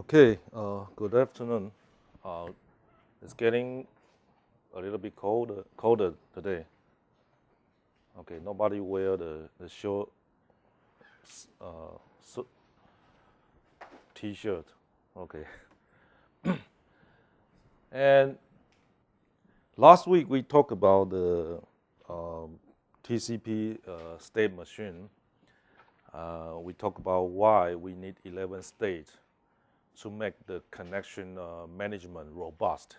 Okay, good afternoon. It's getting a little bit colder today. Okay, nobody wear the short t-shirt. Okay. And last week we talked about the TCP state machine. We talked about why we need 11 states to make the connection management robust.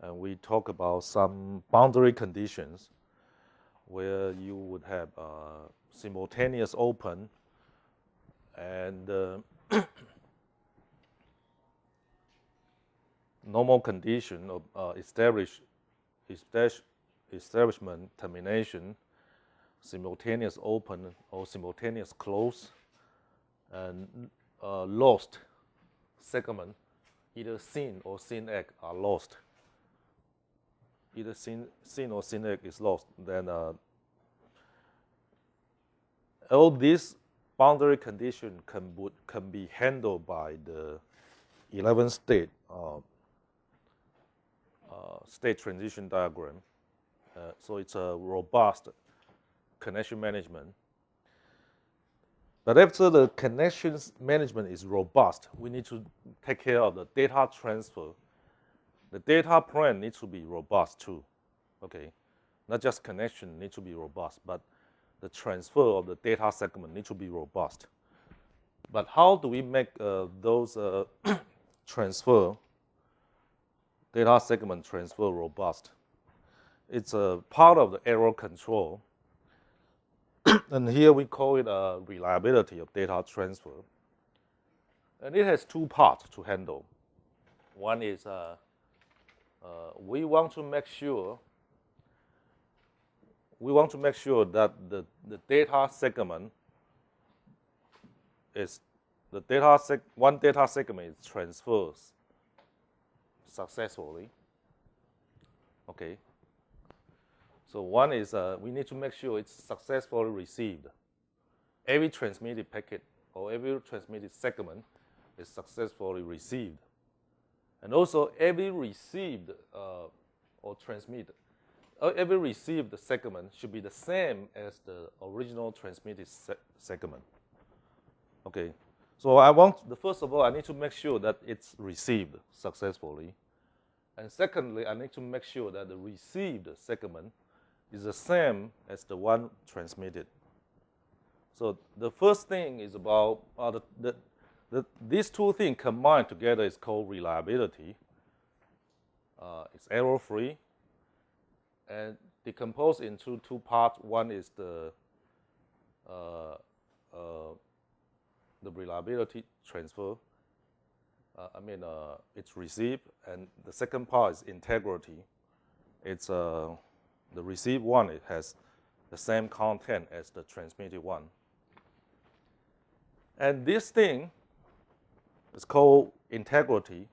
And we talk about some boundary conditions where you would have simultaneous open and normal condition of establishment, termination, simultaneous open or simultaneous close, and lost segment, either sin or sin egg are lost. Either sin or sin egg is lost. Then all these boundary conditions can be handled by the 11 state state transition diagram. So it's a robust connection management. But after the connections management is robust, we need to take care of the data transfer. The data plan needs to be robust too, okay? Not just connection needs to be robust, but the transfer of the data segment needs to be robust. But how do we make those data segment transfer robust? It's a part of the error control. And here we call it reliability of data transfer. And it has two parts to handle. One is we want to make sure that the data segment is one data segment is transferred successfully. Okay. So one is we need to make sure it's successfully received. Every transmitted packet or every transmitted segment is successfully received. And also every received every received segment should be the same as the original transmitted segment. Okay. So first of all, I need to make sure that it's received successfully. And secondly, I need to make sure that the received segment is the same as the one transmitted. So the first thing is about these two things combined together is called reliability. It's error-free and decomposed into two parts. One is the reliability transfer. It's received, and the second part is integrity. It's the received one, it has the same content as the transmitted one. And this thing is called integrity,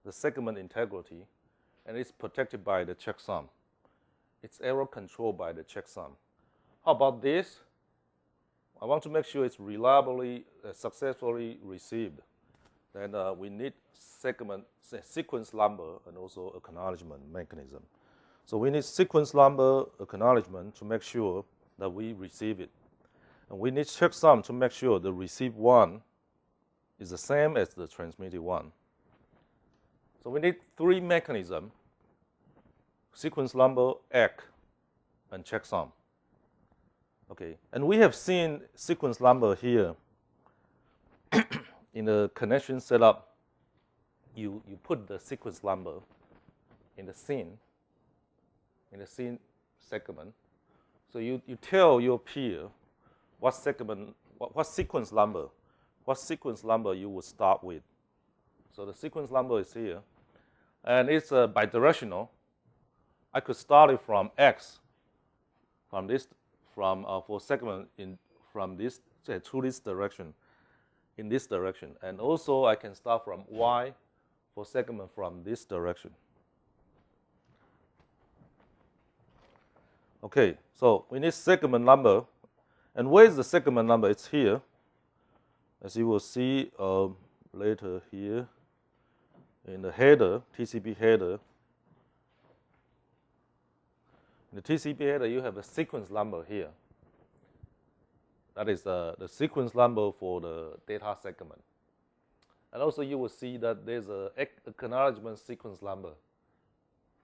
the segment integrity, and it's protected by the checksum. It's error controlled by the checksum. How about this? I want to make sure it's reliably, successfully received. Then we need sequence number and also acknowledgement mechanism. So we need sequence number acknowledgement to make sure that we receive it. And we need checksum to make sure the received one is the same as the transmitted one. So we need three mechanisms: sequence number, ACK, and checksum. Okay, and we have seen sequence number here. In the connection setup, you put the sequence number in the scene segment. So you tell your peer what sequence number you would start with. So the sequence number is here, and it's bidirectional. I could start it from X, for segment from this to this direction, in this direction, and also I can start from Y for segment from this direction. Okay, so we need segment number. And where is the segment number? It's here. As you will see, later here in the header, TCP header. In the TCP header, you have a sequence number here. That is the sequence number for the data segment. And also you will see that there's a acknowledgement sequence number.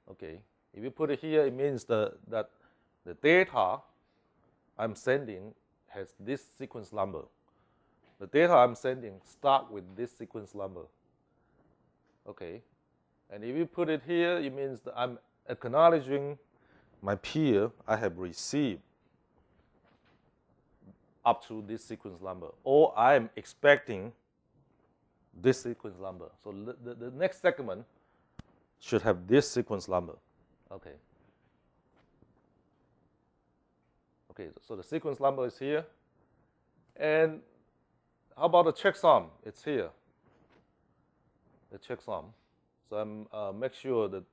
Okay, if you put it here, it means that the data I'm sending has this sequence number. The data I'm sending start with this sequence number. Okay, and if you put it here, it means that I'm acknowledging my peer I have received up to this sequence number, or I'm expecting this sequence number. So the next segment should have this sequence number. Okay. Okay, so the sequence number is here. And how about the checksum? It's here. The checksum. So I'm make sure that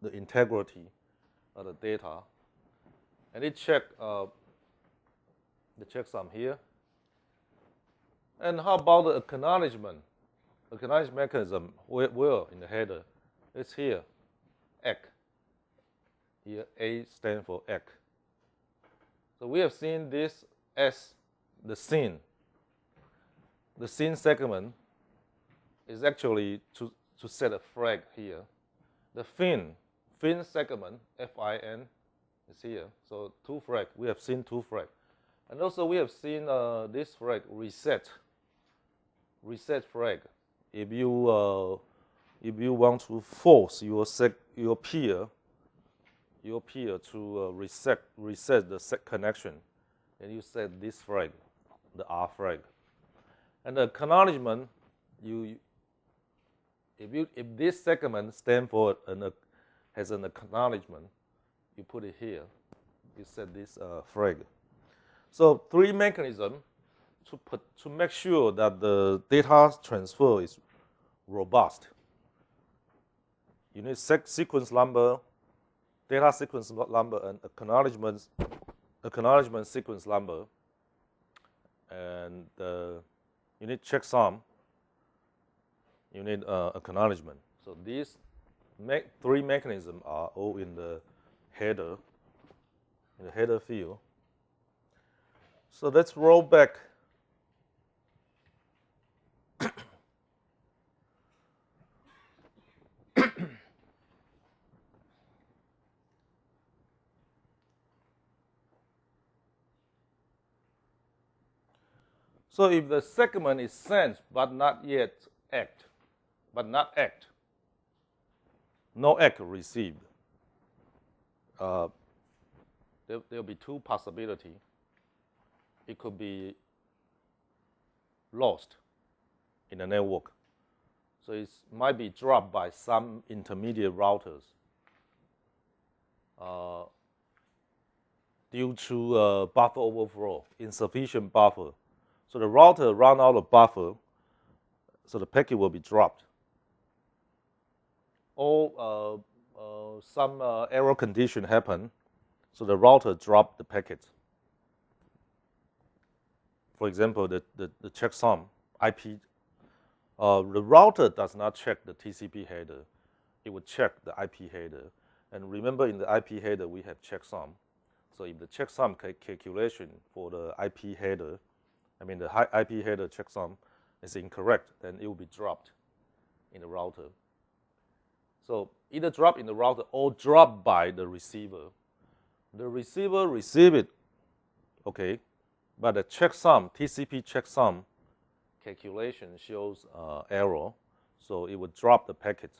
the integrity of the data. And it check the checksum here. And how about the acknowledgement? Acknowledgement mechanism, where in the header? It's here, ECK. Here, A stands for ECK. So we have seen this as the SYN. The SYN segment is actually to set a flag here. The FIN segment, FIN, is here. So two flags. We have seen two flags. And also we have seen this flag, reset flag. If you want to force your peer to reset the connection, then you set this flag, the R flag. And the acknowledgement, if this segment stands for has an acknowledgement, you put it here. You set this flag. So three mechanisms to make sure that the data transfer is robust. You need sequence number, data sequence number, and acknowledgement sequence number. And you need checksum. You need acknowledgement. So these three mechanisms are all in the header field. So let's roll back. So if the segment is sent but not yet act, no act received, there will be two possibilities. It could be lost in the network. So it might be dropped by some intermediate routers due to buffer overflow, insufficient buffer. So the router run out of buffer, so the packet will be dropped. Or some error condition happen, so the router dropped the packet. For example, the checksum IP, the router does not check the TCP header. It would check the IP header. And remember, in the IP header, we have checksum. So if the checksum calculation for the IP header, the IP header checksum is incorrect, then it will be dropped in the router. So either drop in the router or drop by the receiver. The receiver receive it, okay, but the checksum, TCP checksum calculation shows error, so it would drop the packet.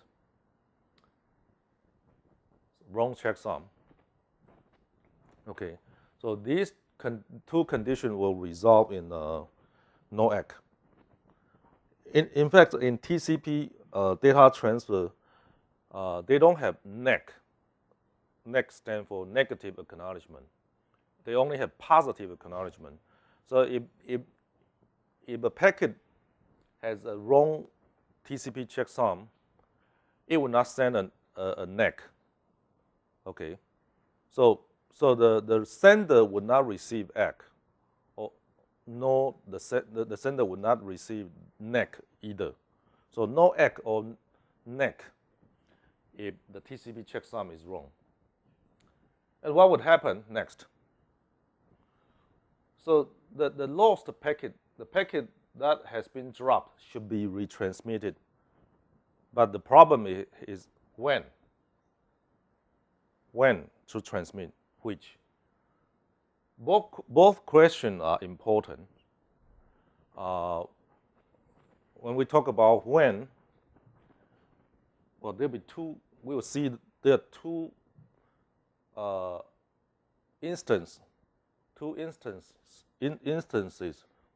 Wrong checksum. Okay, so these two conditions will result in no ACK. In fact, in TCP data transfer, they don't have NEC. NEC stands for negative acknowledgement. They only have positive acknowledgement. So if a packet has a wrong TCP checksum, it will not send a NEC. Okay, so the sender would not receive ACK, or no, the sender would not receive NEC either. So no ECK or NEC if the TCP checksum is wrong. And what would happen next? So the lost packet, the packet that has been dropped should be retransmitted. But the problem is when? When to transmit which? Both questions are important. When we talk about when, well, there'll be two. We will see there are two instances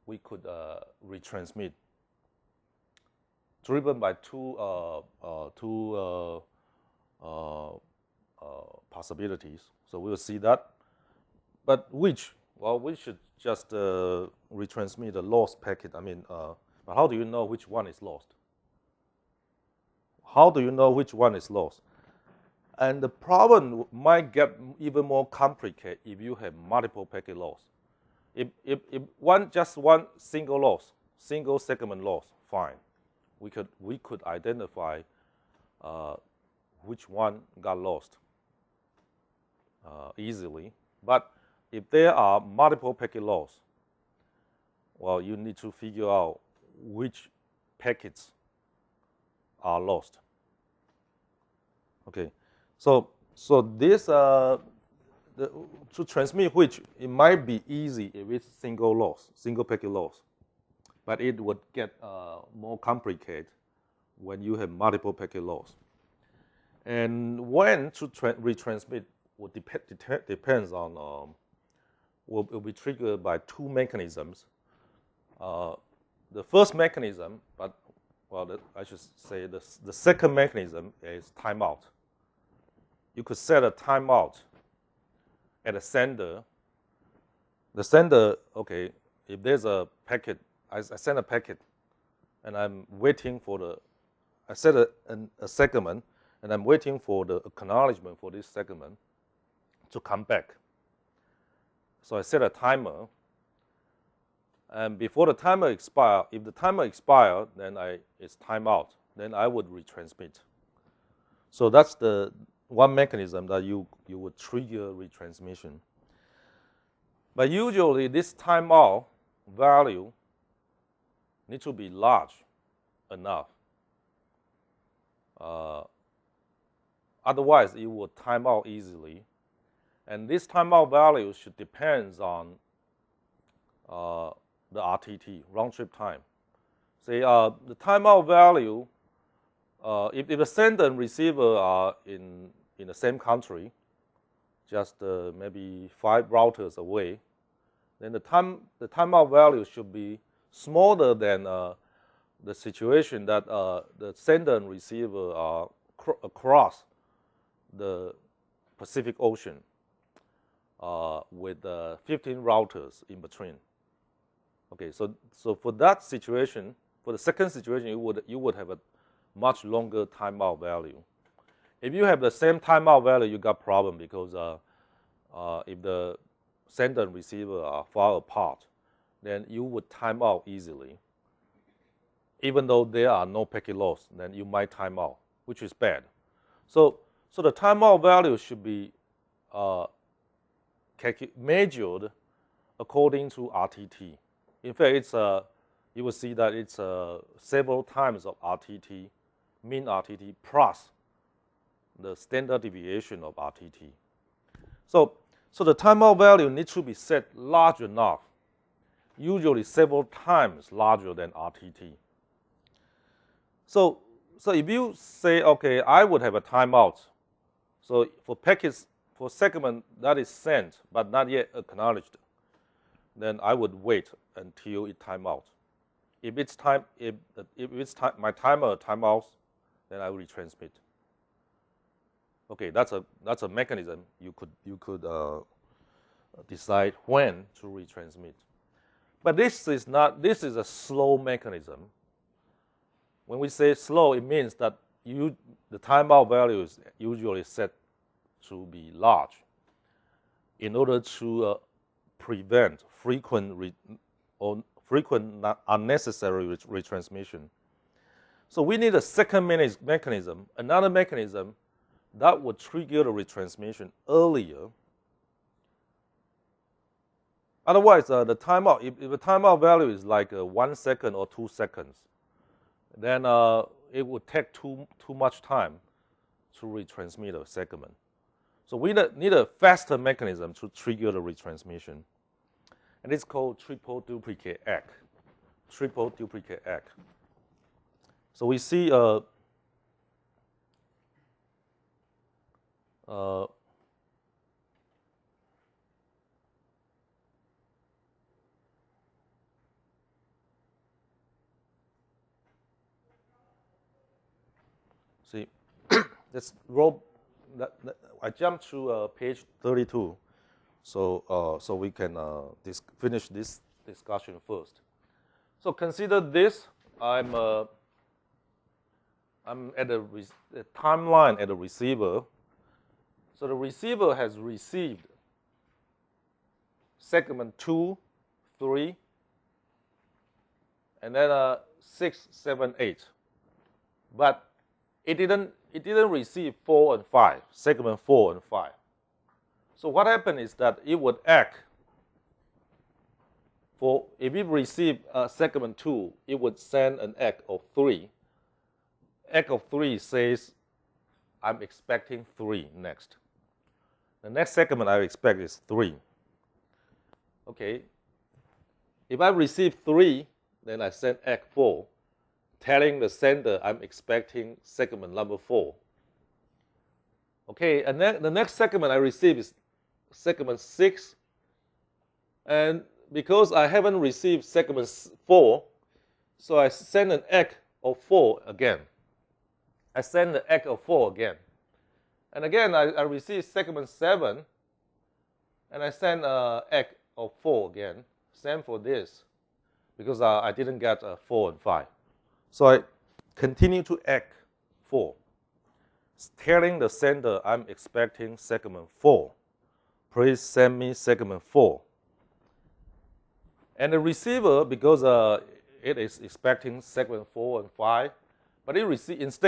we could retransmit, driven by two possibilities. So we will see that. But which? Well, we should just retransmit a lost packet. I mean, but how do you know which one is lost? How do you know which one is lost? And the problem might get even more complicated if you have multiple packet loss. If just one single loss, single segment loss, fine. We could identify which one got lost easily. But if there are multiple packet loss, well, you need to figure out which packets are lost. Okay, so this to transmit which, it might be easy if it's single loss, single packet loss, but it would get more complicated when you have multiple packet loss. And when to retransmit will depends on will be triggered by two mechanisms. The first mechanism, but well, I should say the second mechanism is timeout. You could set a timeout at the sender. The sender, okay, if there's a packet, I send a packet, and I'm waiting for I set a segment, and I'm waiting for the acknowledgement for this segment to come back. So I set a timer, and before the timer expires, if the timer expires, then it's timeout. Then I would retransmit. So that's the one mechanism that you would trigger retransmission. But usually this timeout value needs to be large enough. Otherwise, it will time out easily. And this timeout value should depend on the RTT, round trip time. Say the timeout value, if the sender and receiver are in the same country, just maybe 5 routers away, then the timeout value should be smaller than the situation that the sender and receiver are across the Pacific Ocean with 15 routers in between. Okay, so for that situation, for the second situation, you would have a much longer timeout value. If you have the same timeout value, you got problem because if the sender and receiver are far apart, then you would time out easily. Even though there are no packet loss, then you might time out, which is bad. So the timeout value should be measured according to RTT. In fact, you will see that it's several times of RTT, mean RTT, plus the standard deviation of RTT. So the timeout value needs to be set large enough, usually several times larger than RTT. So if you say, okay, I would have a timeout. So for packets, for segment that is sent but not yet acknowledged, then I would wait until it time out. If it's time, my timer timeouts, then I will retransmit. Okay, that's a mechanism you could decide when to retransmit. But this is a slow mechanism. When we say slow, it means that the timeout value is usually set to be large in order to prevent frequent unnecessary retransmission. So we need a second mechanism, another mechanism that would trigger the retransmission earlier. Otherwise, the timeout, if the timeout value is like 1 second or 2 seconds, then it would take too much time to retransmit a segment. So we need a faster mechanism to trigger the retransmission. And it's called triple duplicate ACK. Triple duplicate ACK. So we see see, let's roll. I jumped to page 32, so we can finish this discussion first. So consider this. I'm at a timeline at the receiver. So the receiver has received segment 2, 3, and then 6, 7, 8. But it didn't receive 4 and 5, segment 4 and 5. So what happened is that it would act for, if it received segment 2, it would send an ACK of 3. ACK of 3 says, I'm expecting 3 next. The next segment I expect is 3. Okay. If I receive 3, then I send ACK 4, telling the sender I'm expecting segment number 4. Okay, and then the next segment I receive is segment 6. And because I haven't received segment 4, so I send an ACK of 4 again. I send the ACK of 4 again. And again, I receive segment 7, and I send ACK of 4 again. Same for this, because I didn't get 4 and 5. So I continue to ACK 4, telling the sender I'm expecting segment 4. Please send me segment 4. And the receiver, because it is expecting segment 4 and 5, but it receives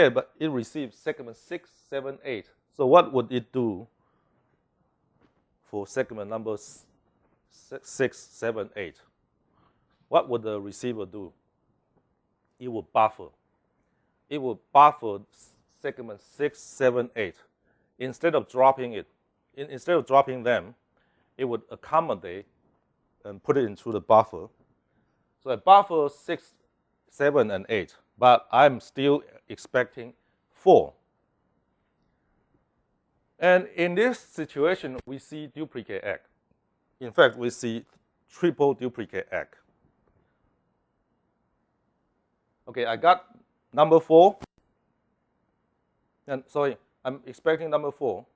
segment 6, 7, 8. So what would it do for segment number 6, 7, 8? What would the receiver do? It would buffer. It would buffer segment 6, 7, 8. Instead of dropping them, it would accommodate and put it into the buffer. So I buffer 6, 7, and 8, but I'm still expecting 4. And in this situation, we see duplicate ACK. In fact, we see triple duplicate ACK. Okay, I got number 4. And sorry, I'm expecting number 4.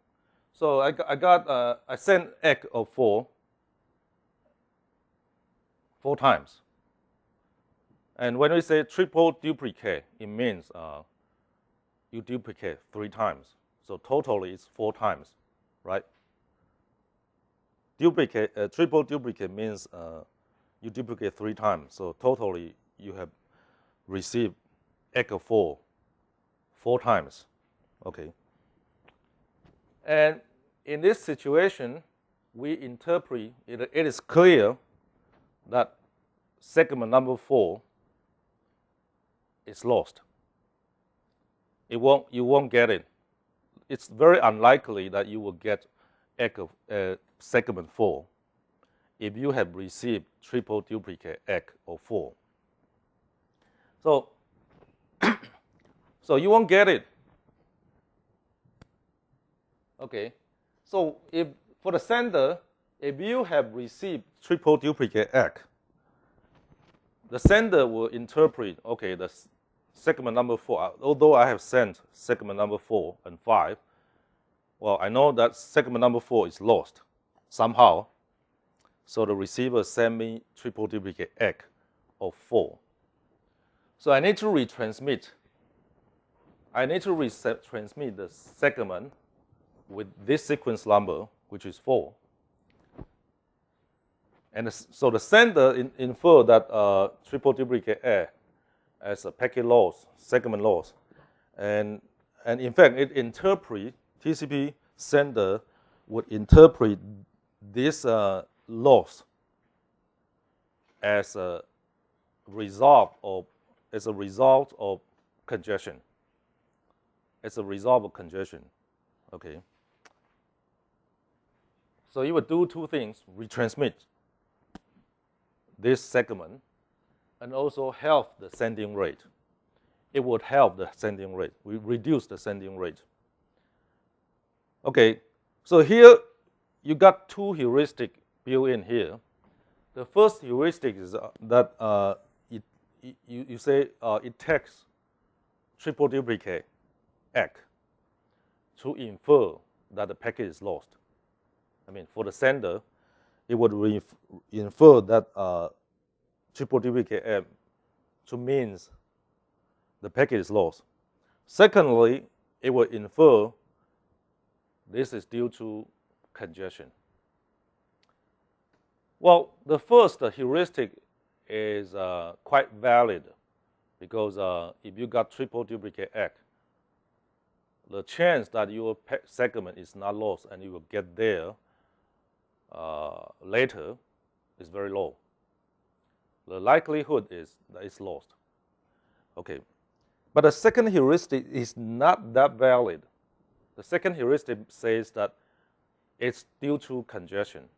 So I sent ACK of 4 times. And when we say triple duplicate, it means you duplicate 3 times. So totally it's 4 times, right? Triple duplicate means you duplicate 3 times. So totally you have received ACK of 4 times. Okay. And in this situation, we interpret it is clear that segment number 4 is lost. You won't get it. It's very unlikely that you will get ACK of segment 4 if you have received triple duplicate ACK of 4. So, so you won't get it. Okay. So if for the sender, if you have received triple duplicate ACK, the sender will interpret, okay, the segment number 4, although I have sent segment number 4 and 5, well, I know that segment number 4 is lost somehow. So the receiver sent me triple duplicate ACK of 4. So I need to retransmit. I need to retransmit the segment with this sequence number, which is 4. And so the sender infer that triple duplicate ACK as a packet loss, segment loss. And in fact, it interprets, TCP sender would interpret this loss as a result of congestion. As a result of congestion, okay. So you would do two things: retransmit this segment, and also help the sending rate. It would help the sending rate. We reduce the sending rate. Okay, so here you got two heuristics built in here. The first heuristic is that you say it takes triple duplicate ACK to infer that the packet is lost. I mean, for the sender, it would infer that triple duplicate ACK to means the packet is lost. Secondly, it would infer this is due to congestion. Well, the first heuristic is quite valid because if you got triple duplicate ACK, the chance that your segment is not lost and you will get there later is very low. The likelihood is that it's lost. Okay, but the second heuristic is not that valid. The second heuristic says that it's due to congestion,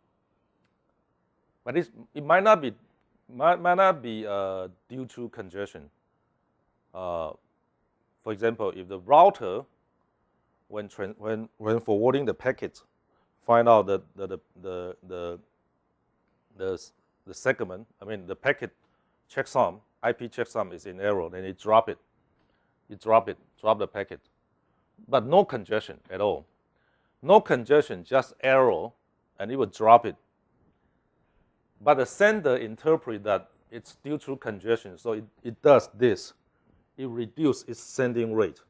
but it might not be due to congestion. For example, if the router, when forwarding the packets, find out that the segment, I mean the packet checksum, IP checksum is in error, then it drop it. Drop the packet, but no congestion at all. No congestion, just error, and it would drop it. But the sender interprets that it's due to congestion, so it does this. It reduces its sending rate.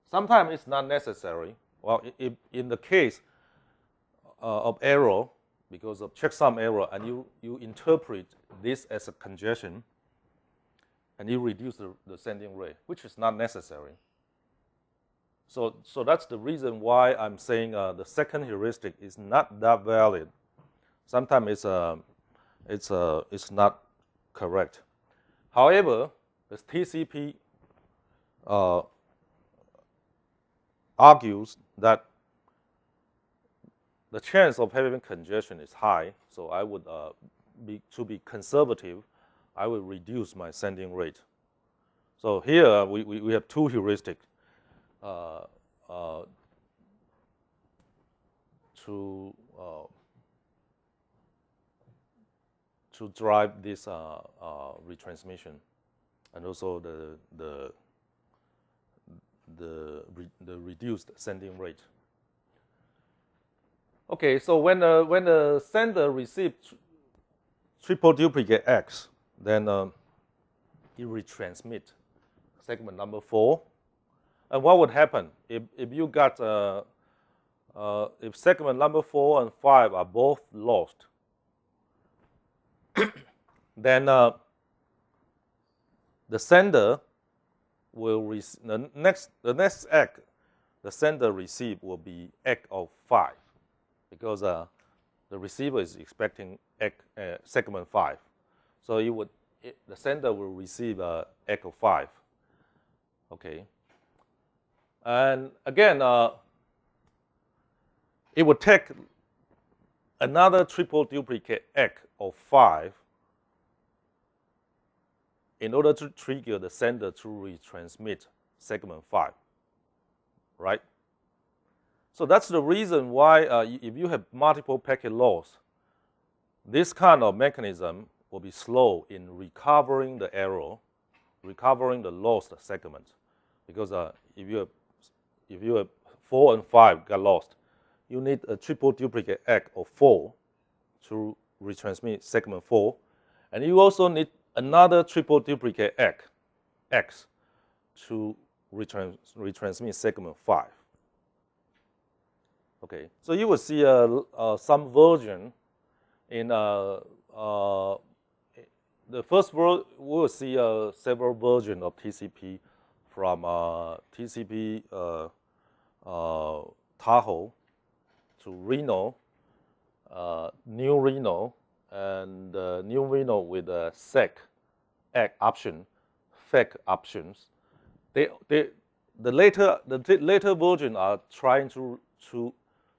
Sometimes it's not necessary. Well, in the case of error, because of checksum error, and you interpret this as a congestion, and you reduce the sending rate, which is not necessary. So that's the reason why I'm saying the second heuristic is not that valid. Sometimes it's not correct. However, the TCP argues that the chance of having congestion is high, so I would to be conservative, I will reduce my sending rate. So here we have two heuristics to drive this retransmission, and also the reduced sending rate. Okay, so when the sender receives triple duplicate X, then it retransmit segment number 4. And what would happen if you got if segment number 4 and 5 are both lost? Then the sender will the next ACK the sender receive will be ACK of 5, because the receiver is expecting segment 5. So the sender will receive ACK of 5. Okay. And again, it would take another triple duplicate ACK of 5 in order to trigger the sender to retransmit segment 5, right? So that's the reason why if you have multiple packet loss, this kind of mechanism will be slow in recovering the error, recovering the lost segment, because if you have 4 and 5 got lost, you need a triple duplicate ACK of 4 to retransmit segment 4, and you also need another triple duplicate ACK X to retransmit segment 5. Okay, so you will see some version in the the first we will see several versions of TCP from TCP Tahoe to Reno, New Reno, and New Reno with a SEC option, FEC options. The later version are trying to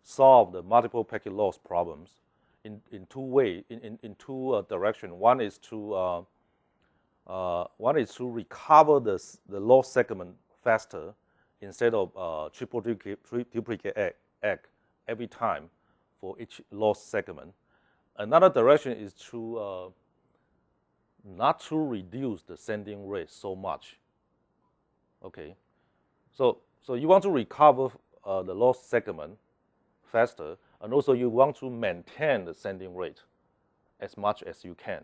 solve the multiple packet loss problems in two ways, in two directions. One is to recover the lost segment faster instead of triple duplicate egg every time for each lost segment. Another direction is to not to reduce the sending rate so much. Okay, so you want to recover the lost segment faster, and also you want to maintain the sending rate as much as you can.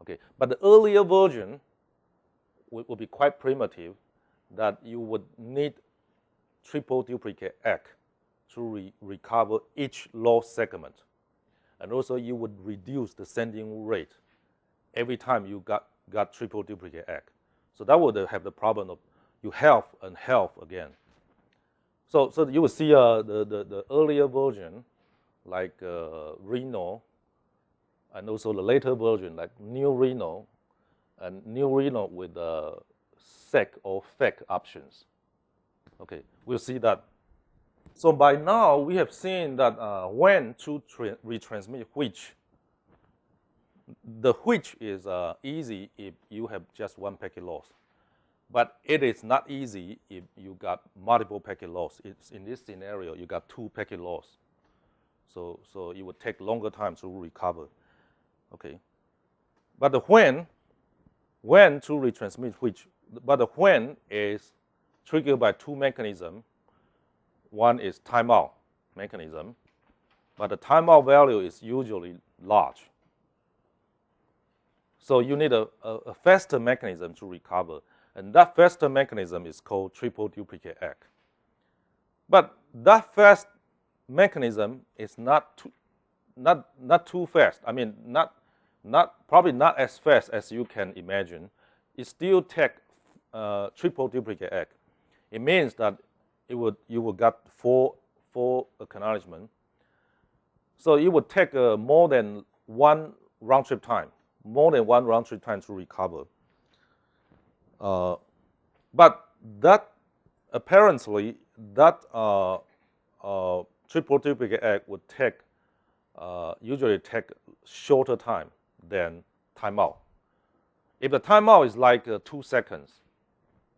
Okay, but the earlier version will be quite primitive, that you would need triple duplicate egg to recover each lost segment, and also you would reduce the sending rate every time you got triple duplicate egg. So that would have the problem of you half and half again. So you will see the earlier version like Reno, and also the later version like New Reno, and New Reno with SEC or FEC options. Okay, we'll see that. So by now we have seen that when to retransmit which, the which is easy if you have just one packet loss. But it is not easy if you got multiple packet loss. It's in this scenario, you got two packet loss. So it would take longer time to recover. Okay. But the when to retransmit which, but the when is triggered by two mechanisms. One is timeout mechanism, but the timeout value is usually large. So you need a faster mechanism to recover. And that faster mechanism is called triple duplicate egg. But that fast mechanism is not too fast. I mean, probably not as fast as you can imagine. It still takes triple duplicate egg. It means that you will get four acknowledgement. So it would take more than one round trip time to recover. But that apparently that triple duplicate egg would usually take shorter time than timeout. If the timeout is like 2 seconds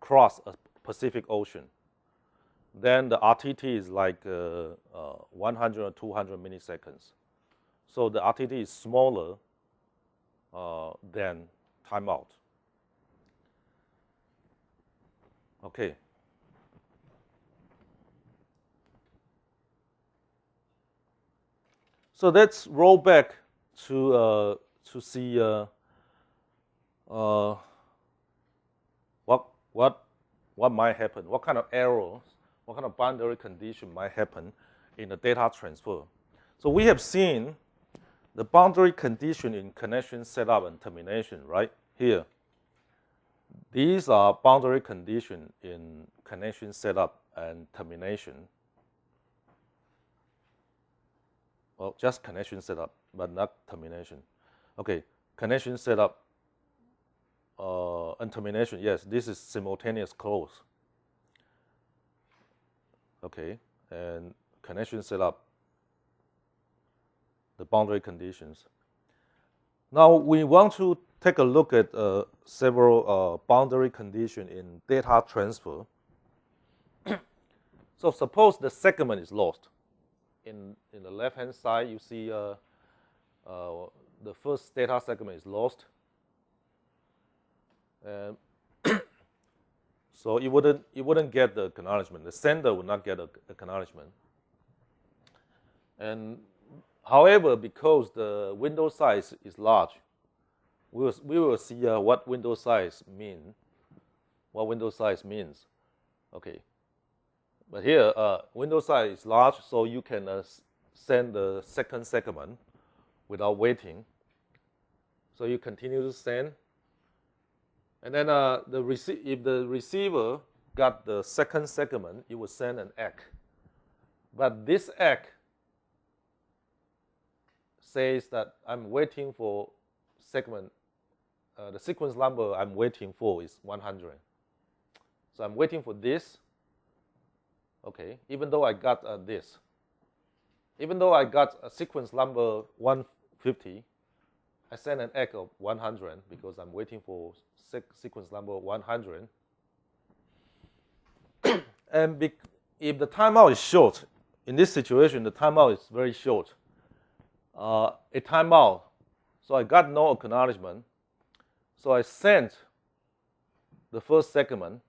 across a Pacific Ocean, then the RTT is like 100 or 200 milliseconds. So the RTT is smaller than timeout. Okay. So let's roll back to see what might happen, what kind of errors, what kind of boundary condition might happen in the data transfer. So we have seen the boundary condition in connection setup and termination, right here. These are boundary conditions in connection setup and termination. Well, just connection setup, but not termination. Okay, connection setup and termination, yes, this is simultaneous close. Okay, and connection setup, the boundary conditions. Now we want to take a look at several boundary conditions in data transfer. So suppose the segment is lost. In the left-hand side, you see the first data segment is lost. So it wouldn't get the acknowledgement. The sender would not get an acknowledgement. And however, because the window size is large, we will see what window size means. Okay. But here, window size is large, so you can send the second segment without waiting. So you continue to send. And then if the receiver got the second segment, it will send an egg. But this egg says that I'm waiting for segment, the sequence number I'm waiting for is 100. So I'm waiting for this, okay, even though I got this. Even though I got a sequence number 150, I send an egg of 100 because I'm waiting for sequence number 100. And if the timeout is short, in this situation, the timeout is very short. A timeout, so I got no acknowledgement. So I sent the first segment.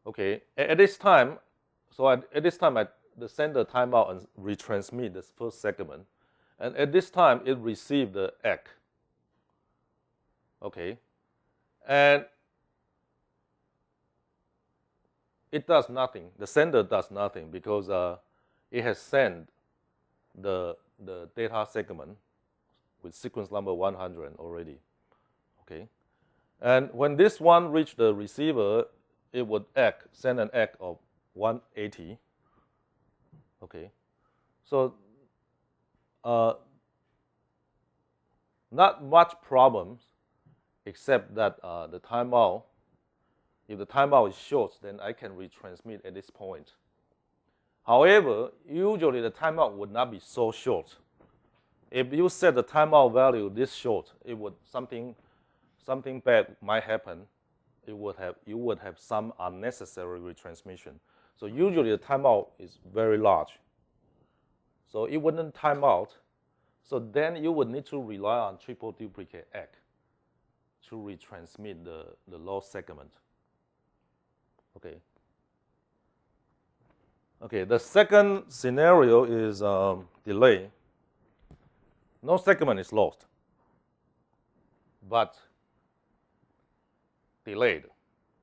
Okay, at this time, the sender timeout and retransmit the first segment. And at this time, it received the egg. Okay, and it does nothing. The sender does nothing because it has sent the data segment with sequence number 100 already. Okay, and when this one reached the receiver, it would send an egg of 180. Okay, so not much problems, except that the timeout. If the timeout is short, then I can retransmit at this point. However, usually the timeout would not be so short. If you set the timeout value this short, it would something bad might happen. You would have some unnecessary retransmission. So usually the timeout is very large. So it wouldn't time out. So then you would need to rely on triple duplicate egg to retransmit the lost segment. Okay. Okay, the second scenario is delay. No segment is lost, but delayed.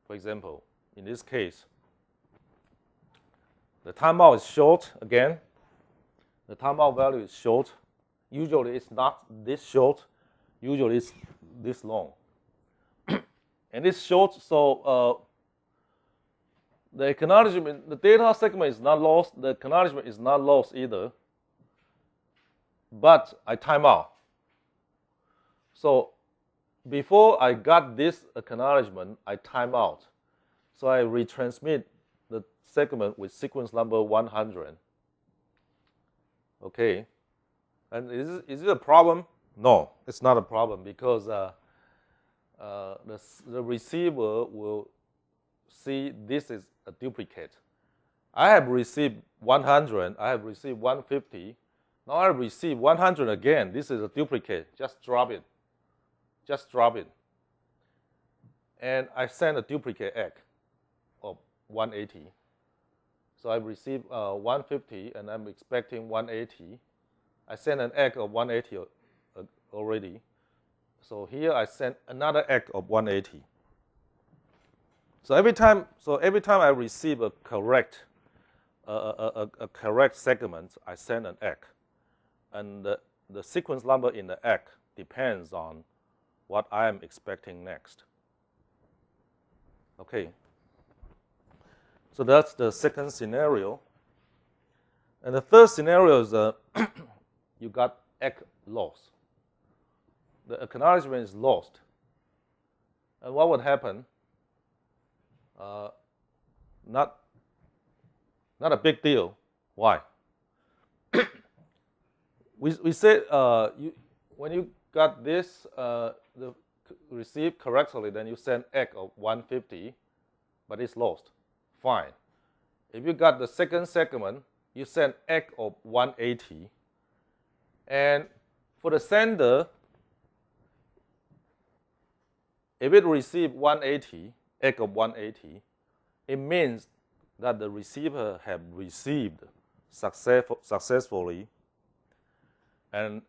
For example, in this case, the timeout is short again. The timeout value is short. Usually it's not this short. Usually it's this long. And it's short, so the acknowledgement, the data segment is not lost. The acknowledgement is not lost either. But I time out. So before I got this acknowledgement, I time out. So I retransmit the segment with sequence number 100. Okay. And is it a problem? No, it's not a problem because the receiver will see this is a duplicate. I have received 100. I have received 150. Now I receive 100 again. This is a duplicate. Just drop it. Just drop it. And I send a duplicate egg of 180. So I received 150, and I'm expecting 180. I sent an egg of 180 already. So here I sent another egg of 180. So every time I receive a correct segment, I send an egg, and the sequence number in the egg depends on what I am expecting next. Okay. So that's the second scenario. And the third scenario is you got egg loss. The acknowledgement is lost. And what would happen? Not a big deal. Why? we said when you got this received correctly, then you send egg of 150, but it's lost. Fine. If you got the second segment, you send egg of 180. And for the sender, if it received 180, egg of 180, it means that the receiver have received successfully and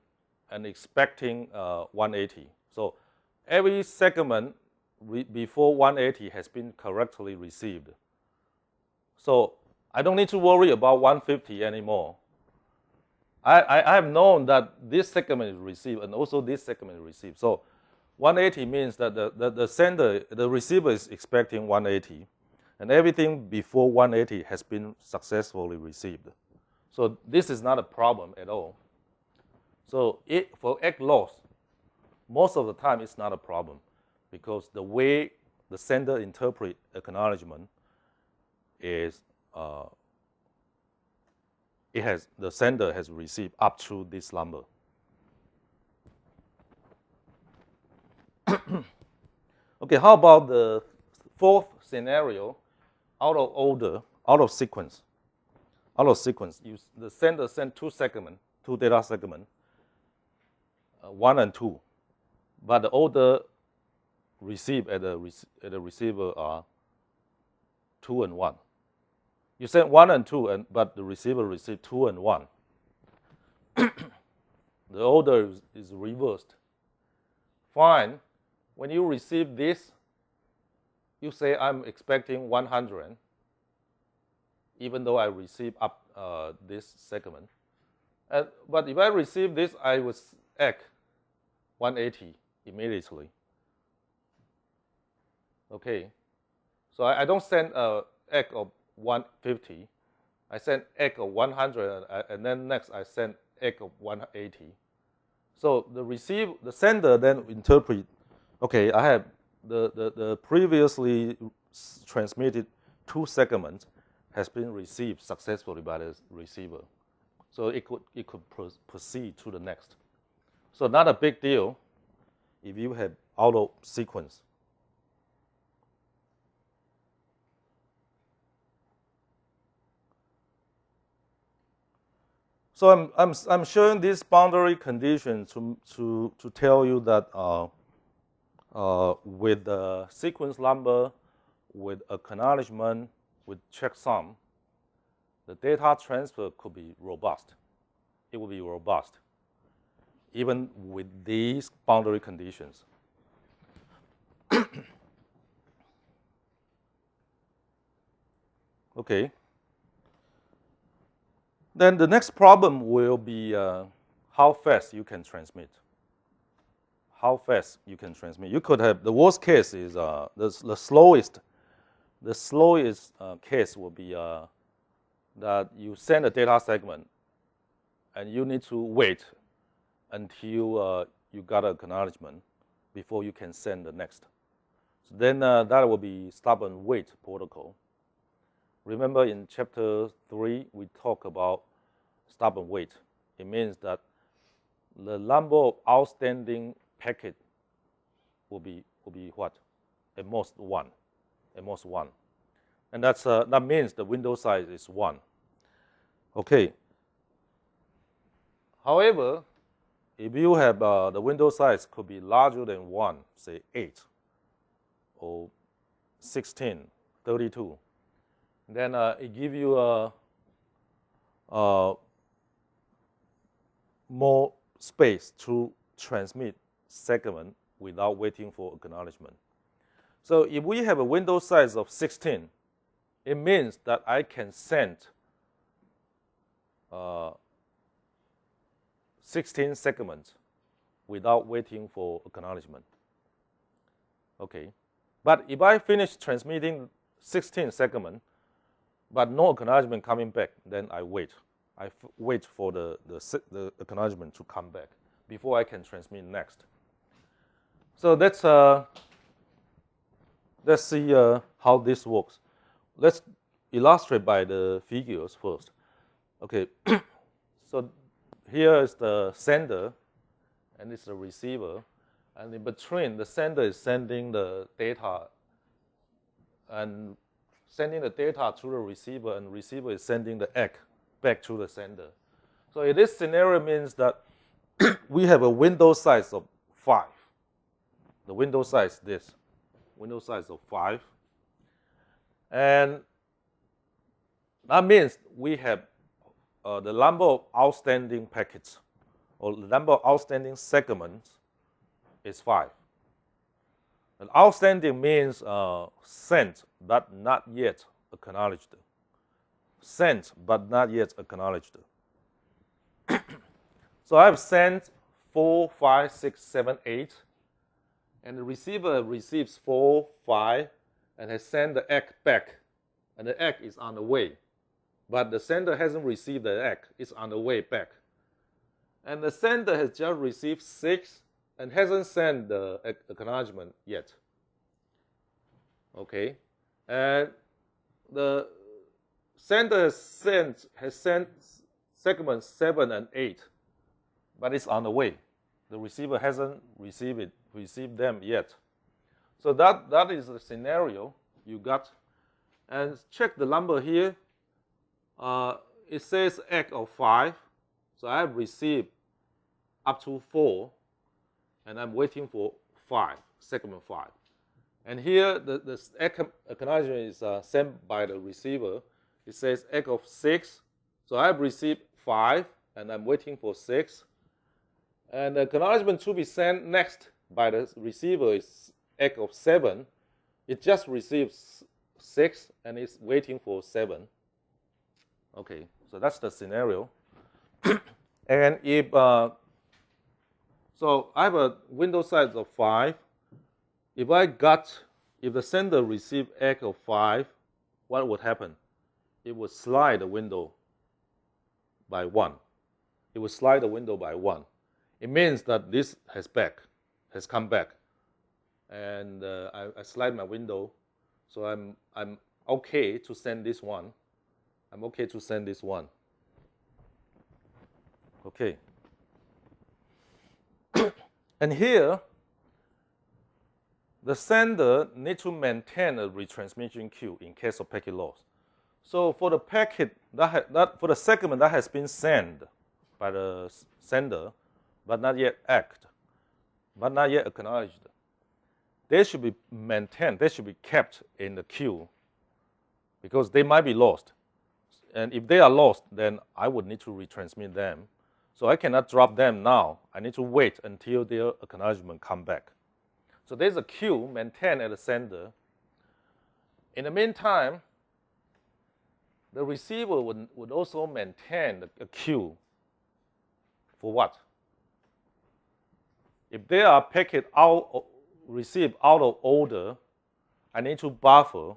expecting 180. So every segment before 180 has been correctly received. So I don't need to worry about 150 anymore. I have known that this segment is received and also this segment is received. So 180 means that the receiver is expecting 180, and everything before 180 has been successfully received. So this is not a problem at all. So for egg loss, most of the time it's not a problem, because the way the sender interprets acknowledgement is the sender has received up to this number. Okay, how about the fourth scenario, out of order, out of sequence? Out of sequence, the sender sent two data segments, 1 and 2, but the order received at the receiver are 2 and 1. You sent 1 and 2, but the receiver received 2 and 1. The order is reversed. Fine. When you receive this, you say I'm expecting 100, even though I receive up this segment. But if I receive this, I would egg 180 immediately. Okay. So I don't send an egg of 150. I send egg of 100, and then next I send egg of 180. So the sender then interpret, okay, I have the previously transmitted two segments has been received successfully by the receiver. So it could proceed to the next. So not a big deal if you have out of sequence. So I'm showing this boundary condition to tell you that with the sequence number, with acknowledgement, with checksum, the data transfer could be robust. It will be robust, even with these boundary conditions. Okay. Then the next problem will be how fast you can transmit. How fast you can transmit. You could have, the worst case is the slowest case will be that you send a data segment and you need to wait until you got an acknowledgement before you can send the next. So then that will be stop and wait protocol. Remember in chapter 3, we talk about stop and wait. It means that the number of outstanding packet will be what? At most 1. At most 1. And that means the window size is 1. Okay. However, if you have the window size could be larger than 1, say 8 or 16, 32, then it gives you more space to transmit segment without waiting for acknowledgement. So if we have a window size of 16, it means that I can send 16 segments without waiting for acknowledgement. Okay. But if I finish transmitting 16 segments, but no acknowledgement coming back, then I wait. I wait for the acknowledgement to come back before I can transmit next. So let's see how this works. Let's illustrate by the figures first. Okay, so here is the sender, and it's the receiver. And in between, the sender is sending the data and sending the data to the receiver, and the receiver is sending the egg back to the sender. So in this scenario means that we have a window size of 5. The window size is this. Window size of 5. And that means we have the number of outstanding packets, or the number of outstanding segments is 5. And outstanding means sent but not yet acknowledged. Sent but not yet acknowledged. So I've sent 4, 5, 6, 7, 8, and the receiver receives 4, 5, and has sent the egg back, and the egg is on the way. But the sender hasn't received the egg, it's on the way back. And the sender has just received 6 and hasn't sent the acknowledgement yet. Okay, and the sender has sent segments 7 and 8, but it's on the way. The receiver hasn't received them yet. So that is the scenario you got. And check the number here. It says egg of 5. So I have received up to 4, and I'm waiting for 5, segment 5. And here the acknowledgement is sent by the receiver. It says egg of 6. So I have received 5, and I'm waiting for 6. And the acknowledgement to be sent next by the receiver is egg of 7. It just receives 6, and it's waiting for 7. Okay, so that's the scenario. And if so I have a window size of 5. If the sender received egg of 5, what would happen? It would slide the window by 1. It would slide the window by 1. It means that this has come back, and I slide my window, so I'm okay to send this one. I'm okay to send this one. Okay. And here, the sender needs to maintain a retransmission queue in case of packet loss. So for the packet for the segment that has been sent by the sender, but not yet but not yet acknowledged, they should be maintained. They should be kept in the queue because they might be lost. And if they are lost, then I would need to retransmit them. So I cannot drop them now. I need to wait until their acknowledgement come back. So there's a queue maintained at the sender. In the meantime, the receiver would also maintain a queue for what? If there are packets received out of order, I need to buffer.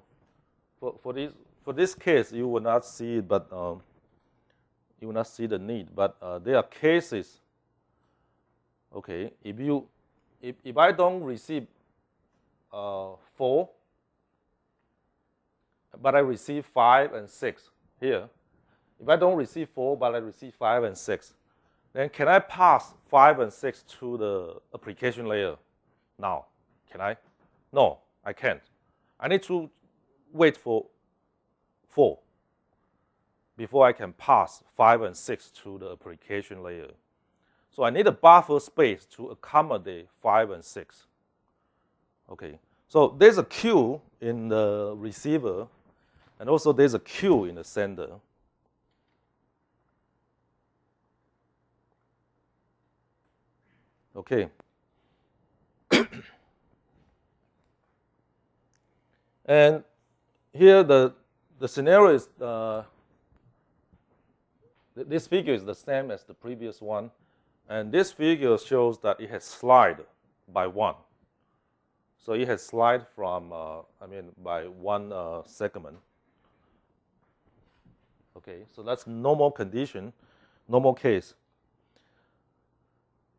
For this case, you will not see it, but you will not see the need. But there are cases. Okay, if I don't receive 4, but I receive 5 and 6 here. If I don't receive 4, but I receive 5 and 6, then can I pass 5 and 6 to the application layer now? Can I? No, I can't. I need to wait for 4 before I can pass 5 and 6 to the application layer. So I need a buffer space to accommodate 5 and 6. Okay, so there's a queue in the receiver, and also there's a queue in the sender. Okay. And here the scenario is, this figure is the same as the previous one. And this figure shows that it has slid by 1. So it has slid from, by 1 segment. Okay, so that's normal condition, normal case.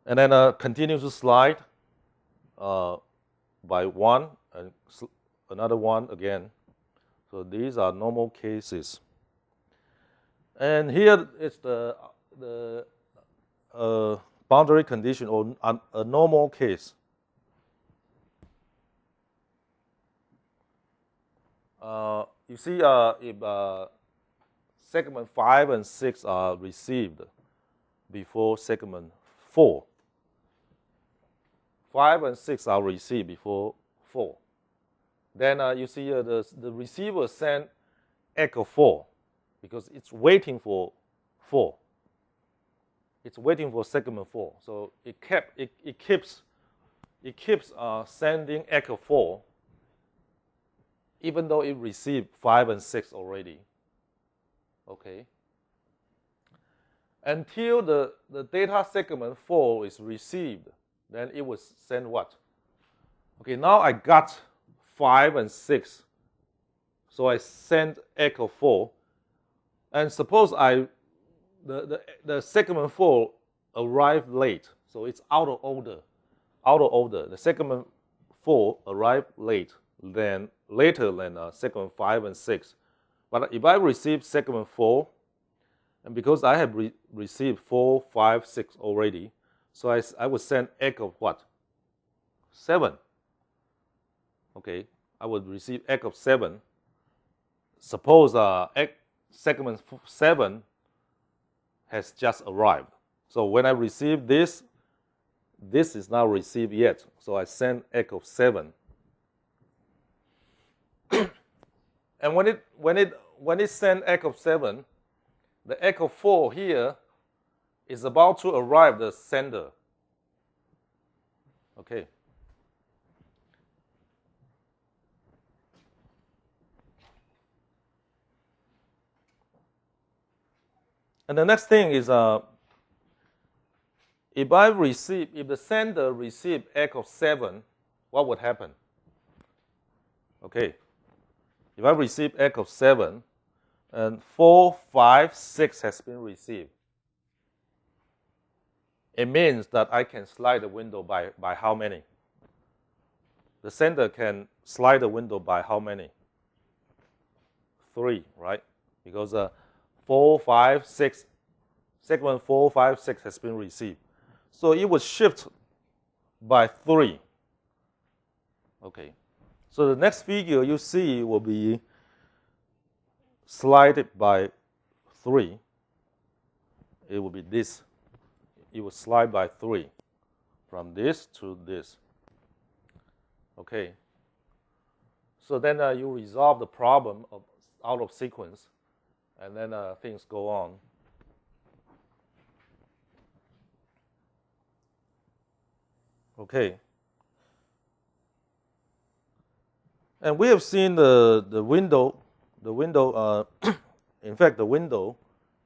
And then continue to slide by 1 and another 1 again. So these are normal cases. And here is the boundary condition or a normal case. You see, if segment 5 and 6 are received before segment 4, 5 and 6 are received before 4. Then you see the receiver sent echo 4 because it's waiting for 4. It's waiting for segment 4. So it keeps sending echo 4 even though it received 5 and 6 already. Okay. until the data segment 4 is received. Then it will send what? Okay, now I got 5 and 6. So I send echo 4. And suppose the segment 4 arrived late. So it's out of order. Out of order. The segment 4 arrived later than segment 5 and 6. But if I receive segment 4, and because I have received 4, 5, 6 already, so I would send echo what? 7. Okay, I would receive echo 7. Suppose segment 7 has just arrived. So when I receive this, this is not received yet. So I send echo 7. And when it sends echo 7, the echo 4 here is about to arrive the sender. Okay. And the next thing is if the sender received echo 7, what would happen? Okay. If I receive echo 7, and 4, 5, 6 has been received, it means that I can slide the window by how many? The sender can slide the window by how many? 3, right? Because 4, 5, 6, segment 4, 5, 6 has been received. So it would shift by 3. Okay. So the next figure you see will be slided by 3. It will be this. It will slide by 3 from this to this. Okay. So then you resolve the problem of out of sequence, and then things go on. Okay. And we have seen the window. The window, in fact, the window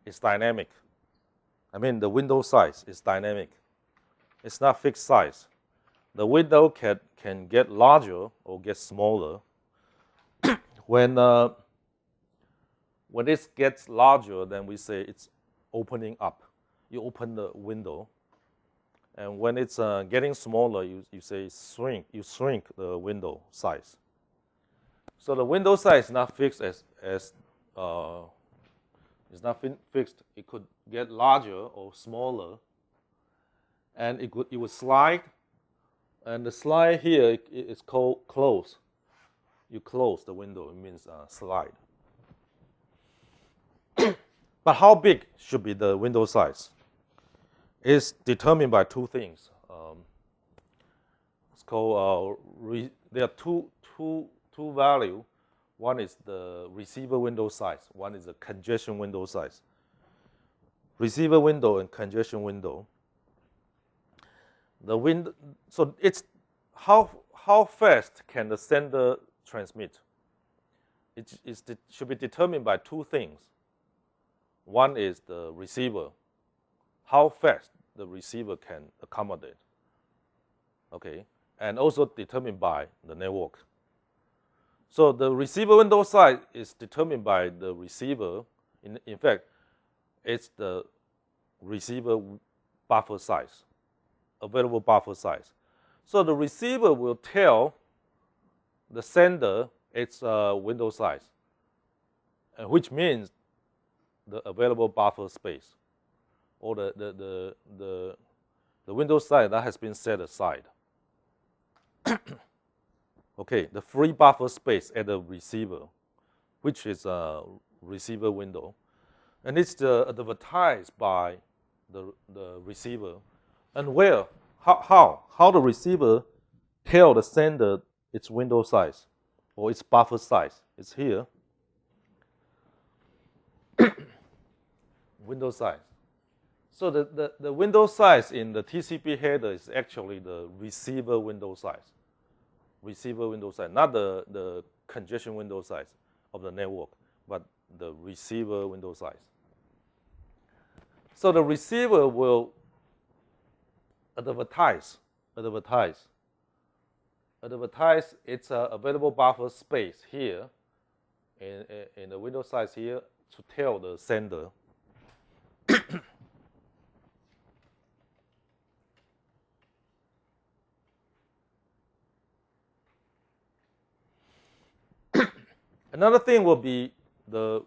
is dynamic. I mean, the window size is dynamic. It's not fixed size. The window can get larger or get smaller. When it gets larger, then we say it's opening up. You open the window. And when it's getting smaller, you say shrink. You shrink the window size. So the window size is not fixed it's not fixed. It could get larger or smaller, and it would slide. And the slide here is called close. You close the window. It means slide. But how big should be the window size? It's determined by two things. It's called there are two values. One is the receiver window size. One is the congestion window size. Receiver window and congestion window. The window. So it's how fast can the sender transmit? It should be determined by two things. One is the receiver. How fast the receiver can accommodate. Okay, and also determined by the network. So the receiver window size is determined by the receiver. In fact, it's the receiver buffer size, available buffer size. So the receiver will tell the sender its window size, which means the available buffer space, or the window size that has been set aside. Okay, the free buffer space at the receiver, which is a receiver window, and it's advertised by the receiver. And where, how the receiver tell the sender its window size or its buffer size? It's here. Window size. So the window size in the TCP header is actually the receiver window size. Receiver window size, not the congestion window size of the network, but the receiver window size. So the receiver will advertise its available buffer space here in the window size here to tell the sender. Another thing will be the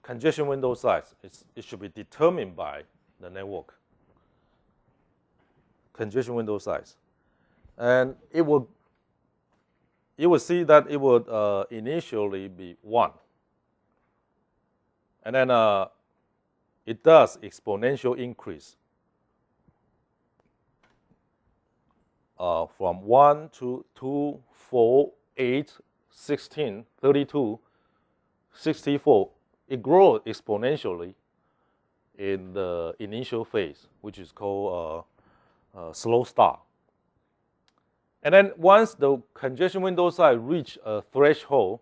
congestion window size. It should be determined by the network. Congestion window size. And you will see that it would initially be 1. And then it does exponential increase from 1 to 2, 4, 8, 16, 32, 64. It grows exponentially in the initial phase, which is called slow start. And then once the congestion window size reach a threshold,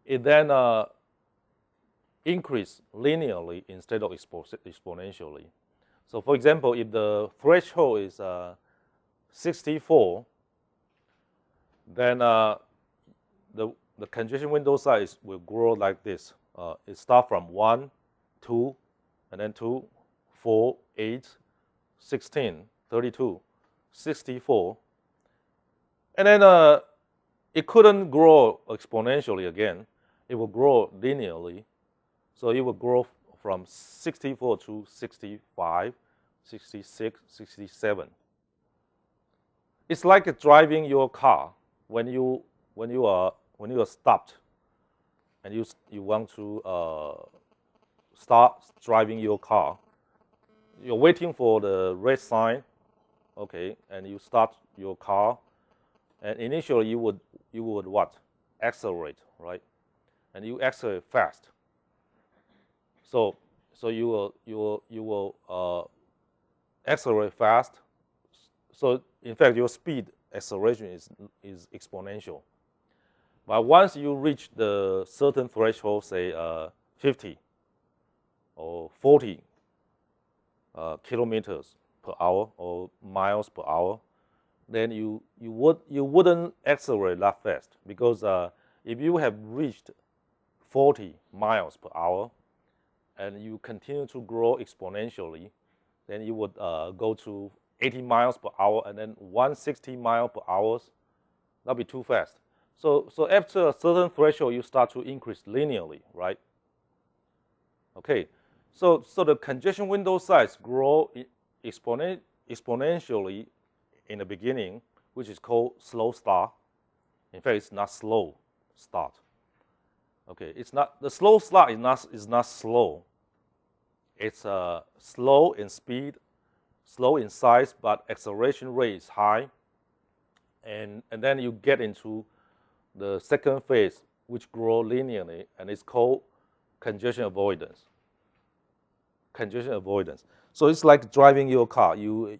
it then increase linearly instead of exponentially. So for example, if the threshold is 64, then the congestion window size will grow like this. It starts from 1, 2, and then 2, 4, 8, 16, 32, 64. And then it couldn't grow exponentially again. It will grow linearly. So it will grow from 64 to 65, 66, 67. It's like driving your car when you are stopped and you want to start driving your car. You're waiting for the red sign, okay, and you start your car, and initially you would what? Accelerate, right? And you accelerate fast. So you will accelerate fast. So in fact, your speed acceleration is exponential. But once you reach the certain threshold, say 50 or 40 kilometers per hour or miles per hour, then you wouldn't accelerate that fast, because if you have reached 40 miles per hour and you continue to grow exponentially, then you would go to 80 miles per hour and then 160 miles per hour. That'd be too fast. So after a certain threshold, you start to increase linearly, right? Okay. So the congestion window size grow exponentially in the beginning, which is called slow start. In fact, it's not slow start. Okay, it's not, the slow start is not slow. It's slow in speed, slow in size, but acceleration rate is high. And then you get into the second phase, which grow linearly, and it's called congestion avoidance. Congestion avoidance. So it's like driving your car. You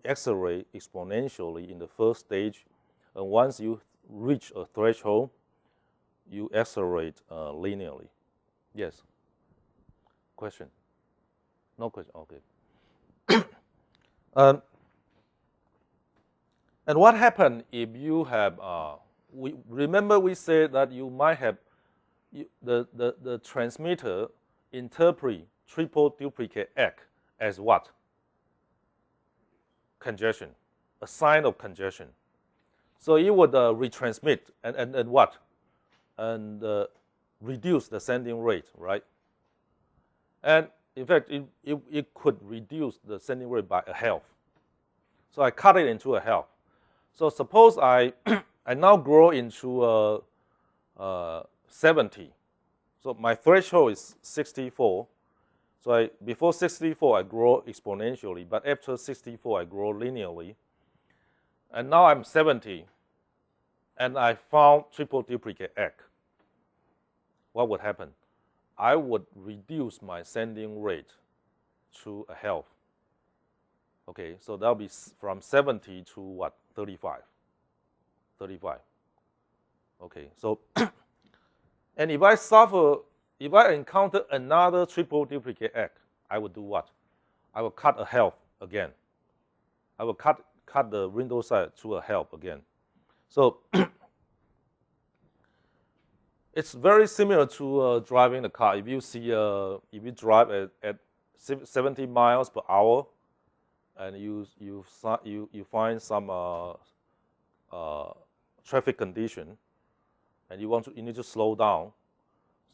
accelerate exponentially in the first stage, and once you reach a threshold, you accelerate linearly. Yes. Question? No question. Okay. And what happens if you have? Remember we said that you might have the transmitter interpret triple duplicate X as what? Congestion, a sign of congestion. So it would retransmit and what? And reduce the sending rate, right? And in fact, it could reduce the sending rate by a half. So I cut it into a half. So suppose I now grow into 70. So my threshold is 64. So before 64, I grow exponentially, but after 64, I grow linearly. And now I'm 70, and I found triple duplicate X. What would happen? I would reduce my sending rate to a half. Okay, so that'll be from 70 to what? 35. 35. Okay, so and if I suffer if I encounter another triple duplicate egg, I will do what? I will cut a half again. I will cut the window size to a half again. So it's very similar to driving the car. If you see, if you drive at 70 miles per hour, and you find some traffic condition, and you need to slow down.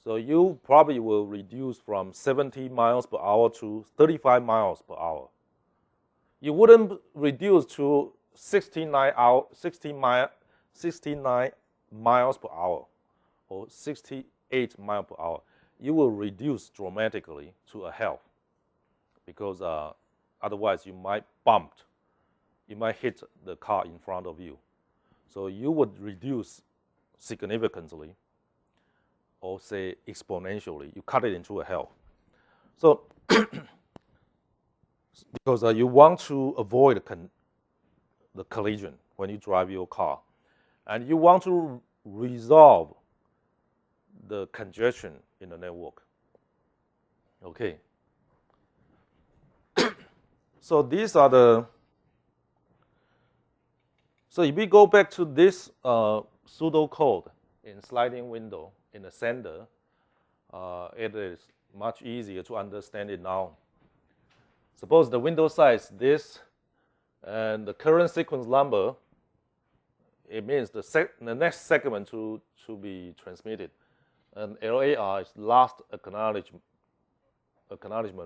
So you probably will reduce from 70 miles per hour to 35 miles per hour. You wouldn't reduce to 69 miles per hour or 68 miles per hour. You will reduce dramatically to a half, because otherwise you might bump, you might hit the car in front of you. So you would reduce significantly, or say exponentially. You cut it into a half. So because you want to avoid the collision when you drive your car, and you want to resolve the congestion in the network. Okay. So these are the. So if we go back to this pseudocode in sliding window in the sender, it is much easier to understand it now. Suppose the window size this, and the current sequence number, it means the next segment to be transmitted. And LAR is last acknowledgement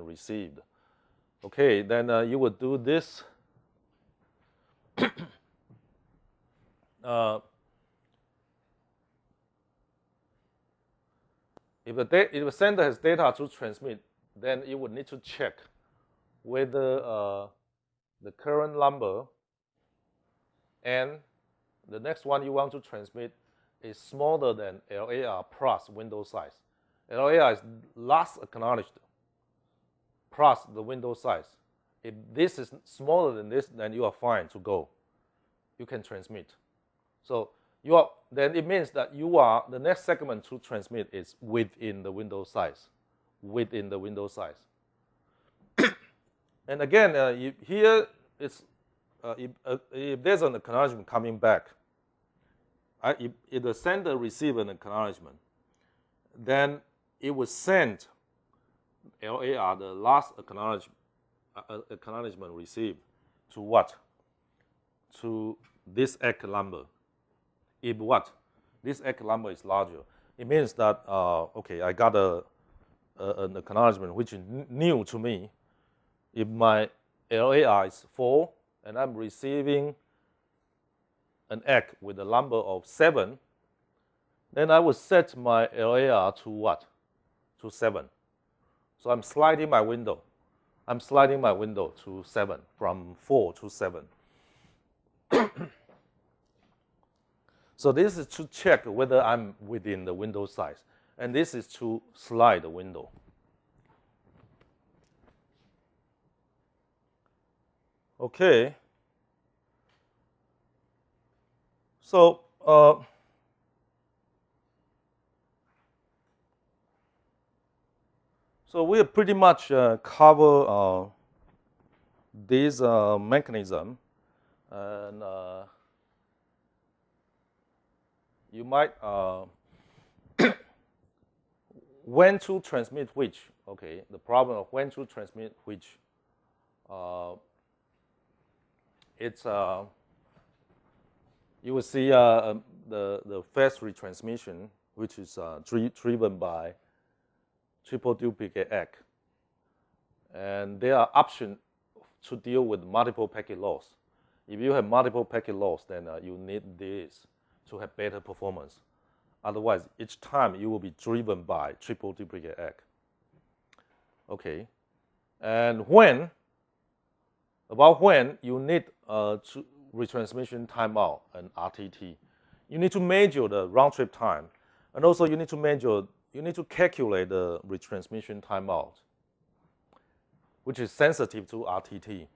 received. Okay, then you would do this. If the sender has data to transmit, then you would need to check whether the current number and the next one you want to transmit is smaller than LAR plus window size. LAR is last acknowledged plus the window size. If this is smaller than this, then you are fine to go. You can transmit. So then it means that the next segment to transmit is within the window size. Within the window size. And again, here it's if there's an acknowledgement coming back, if the sender receives an acknowledgement, then it will send LAR, the last acknowledgement received, to what? To this egg number. If what? This egg number is larger, it means that, okay, I got an acknowledgement which is new to me. If my LAR is 4 and I'm receiving an egg with a number of 7, then I will set my LAR to what? To 7. So I'm sliding my window. I'm sliding my window to 7, from 4 to 7. So this is to check whether I'm within the window size. And this is to slide the window. Okay. So we pretty much cover this mechanism, and you might when to transmit which. Okay, the problem of when to transmit which. It's you will see the fast retransmission, which is driven by triple duplicate egg, and there are options to deal with multiple packet loss. If you have multiple packet loss, then you need this to have better performance. Otherwise, each time you will be driven by triple duplicate egg. Okay, and when you need retransmission timeout and RTT, you need to measure the round trip time, and also you need to calculate the retransmission timeout, which is sensitive to RTT.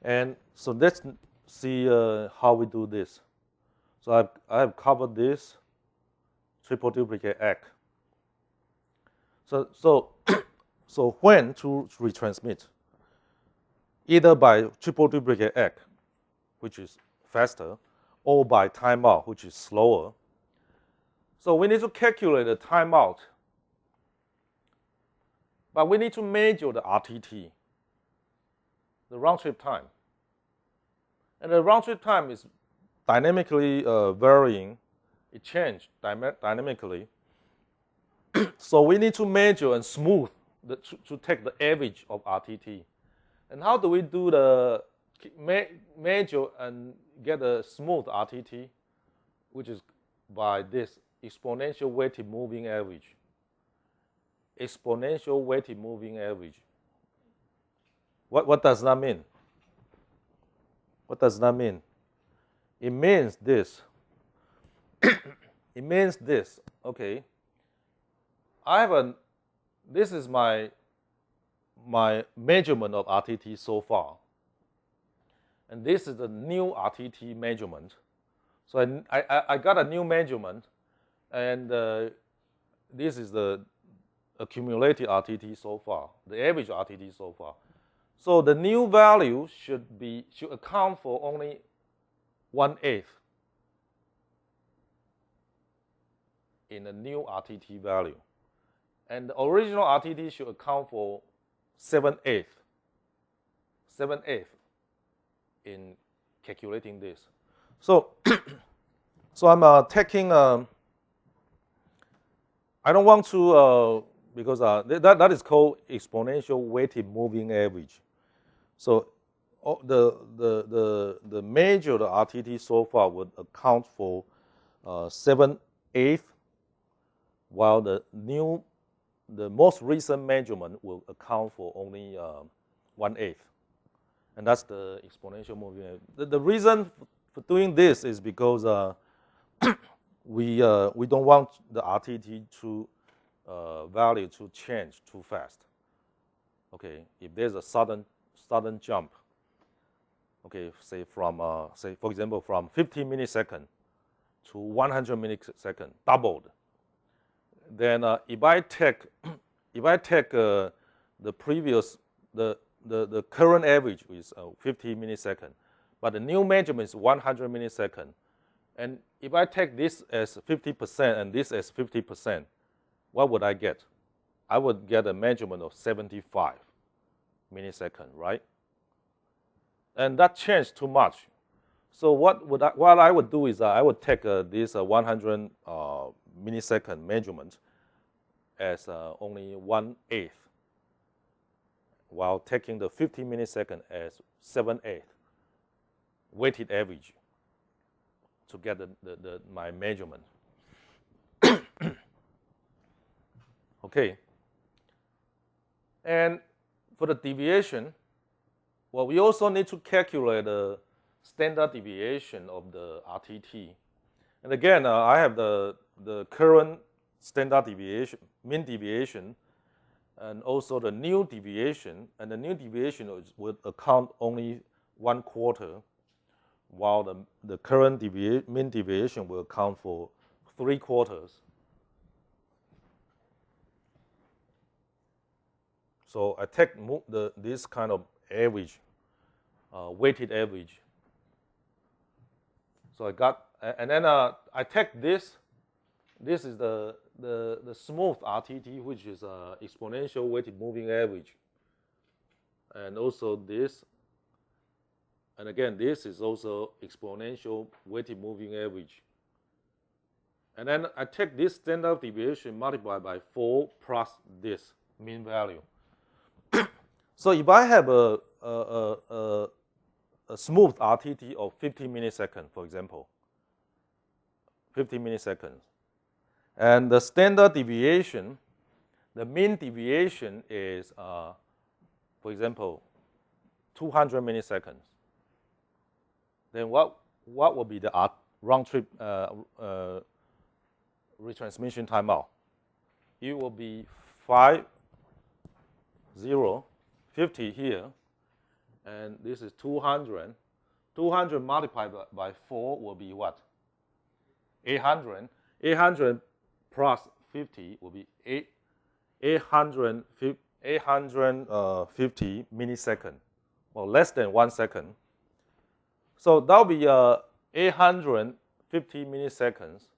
And so let's see how we do this. So I have covered this triple duplicate egg. So when to retransmit, either by triple duplicate ACK, which is faster, or by timeout, which is slower. So we need to calculate the timeout, but we need to measure the RTT, the round trip time. And the round trip time is dynamically varying. It changes dynamically. So we need to measure and smooth to take the average of RTT. And how do we do the measure and get a smooth RTT, which is by this exponential weighted moving average. Exponential weighted moving average. What does that mean? What does that mean? It means this. It means this. Okay. This is my measurement of RTT so far. And this is the new RTT measurement. So I got a new measurement, and this is the accumulated RTT so far, the average RTT so far. So the new value should account for only 1/8 in the new RTT value. And the original RTT should account for 7/8 in calculating this. So, I'm taking, I don't want to, because that is called exponential weighted moving average. So the measured RTT so far would account for 7/8, while the most recent measurement will account for only 1/8. And that's the exponential moving average. The reason for doing this is because we don't want the RTT value to change too fast. Okay, if there's a sudden jump, okay, say for example from 50 milliseconds to 100 milliseconds, doubled. Then if I take the previous the current average is 50 milliseconds, but the new measurement is 100 milliseconds, and if I take this as 50% and this as 50%, what would I get? I would get a measurement of 75 milliseconds, right? And that changed too much. So what I would do is I would take this 100 millisecond measurement as only 1/8, while taking the 50 millisecond as 7/8 weighted average to get my measurement. Okay. And for the deviation, well, we also need to calculate the standard deviation of the RTT. And again, I have the current standard deviation, mean deviation, and also the new deviation. And the new deviation would account only 1/4, while the current mean deviation will account for 3/4. So I take this kind of average, weighted average. So I got, and then I take this. This is the smooth RTT, which is exponential weighted moving average, and also this. And again, this is also exponential weighted moving average. And then I take this standard deviation multiplied by 4 plus this mean value. So if I have a smooth RTT of 50 milliseconds, for example, 50 milliseconds, and the standard deviation, the mean deviation is, for example, 200 milliseconds. Then what will be the round trip retransmission timeout? It will be 50 here, and this is 200. 200 multiplied by 4 will be what? 800. 800 plus 50 will be 850 milliseconds, or less than 1 second. So that'll be 850 milliseconds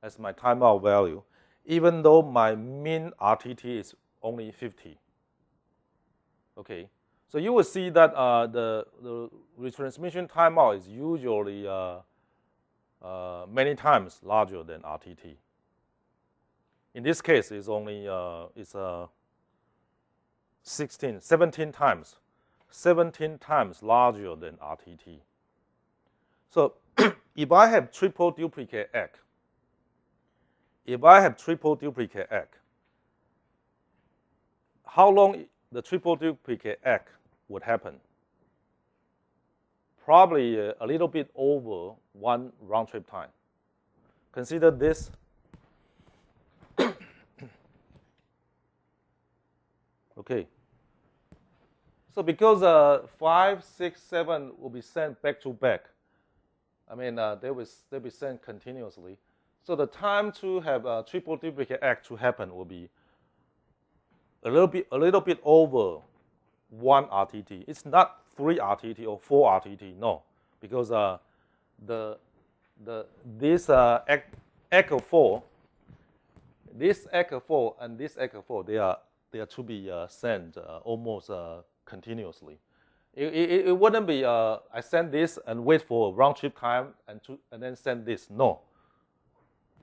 as my timeout value, even though my mean RTT is only 50. Okay, so you will see that the retransmission timeout is usually many times larger than RTT. In this case, it's only 17 times larger than RTT. So if I have triple duplicate ACK, how long the triple duplicate ACK would happen? Probably a little bit over 1 round trip time. Consider this. Okay. So because 5, 6, 7 will be sent back to back, I mean they'll be sent continuously. So the time to have a triple duplicate ACK to happen will be a little bit over 1 RTT. It's not 3 RTT or 4 RTT, no, because this echo 4, this echo 4 and this echo 4, they are to be sent almost continuously. It wouldn't be I send this and wait for round trip time and then send this. No.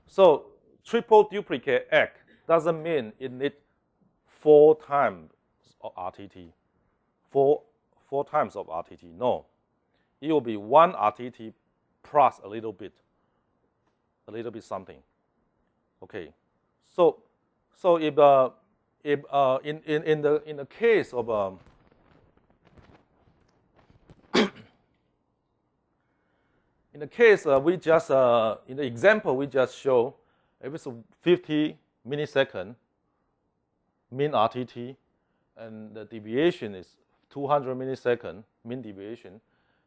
So triple duplicate ACK doesn't mean it needs 4 times of RTT. 4 times of RTT. No. It will be 1 RTT plus a little bit something. Okay. So if in the case of in the case we just in the example we just show, if it's 50 millisecond mean RTT and the deviation is 200 millisecond mean deviation,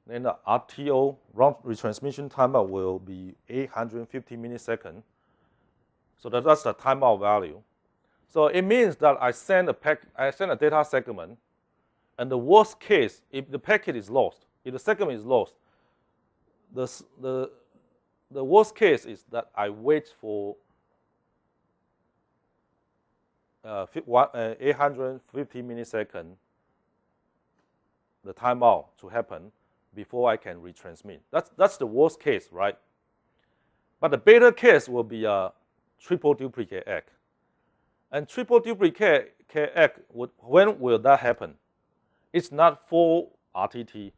then the RTO round retransmission timeout will be 850 milliseconds. So that's the timeout value. So it means that I send a data segment, and the worst case, if the packet is lost, if the segment is lost, the worst case is that I wait for 850 milliseconds, the timeout to happen before I can retransmit. That's the worst case, right? But the better case will be a triple duplicate ACK. And triple duplicate ACK, when will that happen? It's not 4 RTT.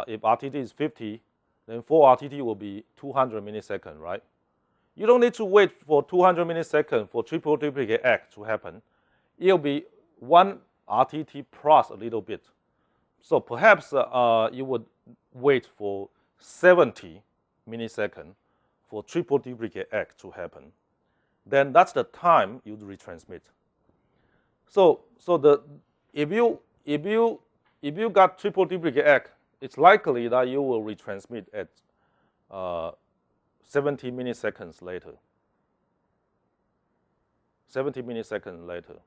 If RTT is 50, then 4 RTT will be 200 milliseconds, right? You don't need to wait for 200 milliseconds for triple duplicate ACK to happen. It'll be 1 RTT plus a little bit. So perhaps you would wait for 70 milliseconds for triple duplicate ACK to happen. Then that's the time you retransmit. So if you got triple duplicate ACK, it's likely that you will retransmit at 70 milliseconds later. 70 milliseconds later.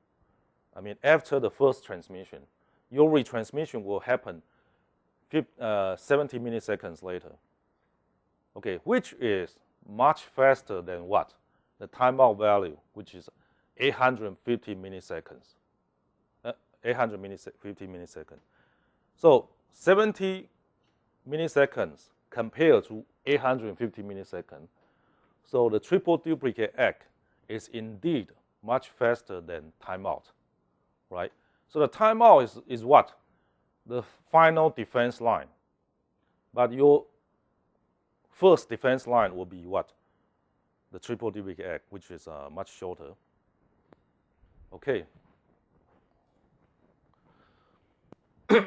I mean, after the first transmission, your retransmission will happen 70 milliseconds later. Okay, which is much faster than what? The timeout value, which is 850 milliseconds. 850 milliseconds. So 70 milliseconds compared to 850 milliseconds. So the triple duplicate ACK is indeed much faster than timeout, right? So the timeout is what? The final defense line. But your first defense line will be what? The triple duplicate ACK, which is much shorter. Okay.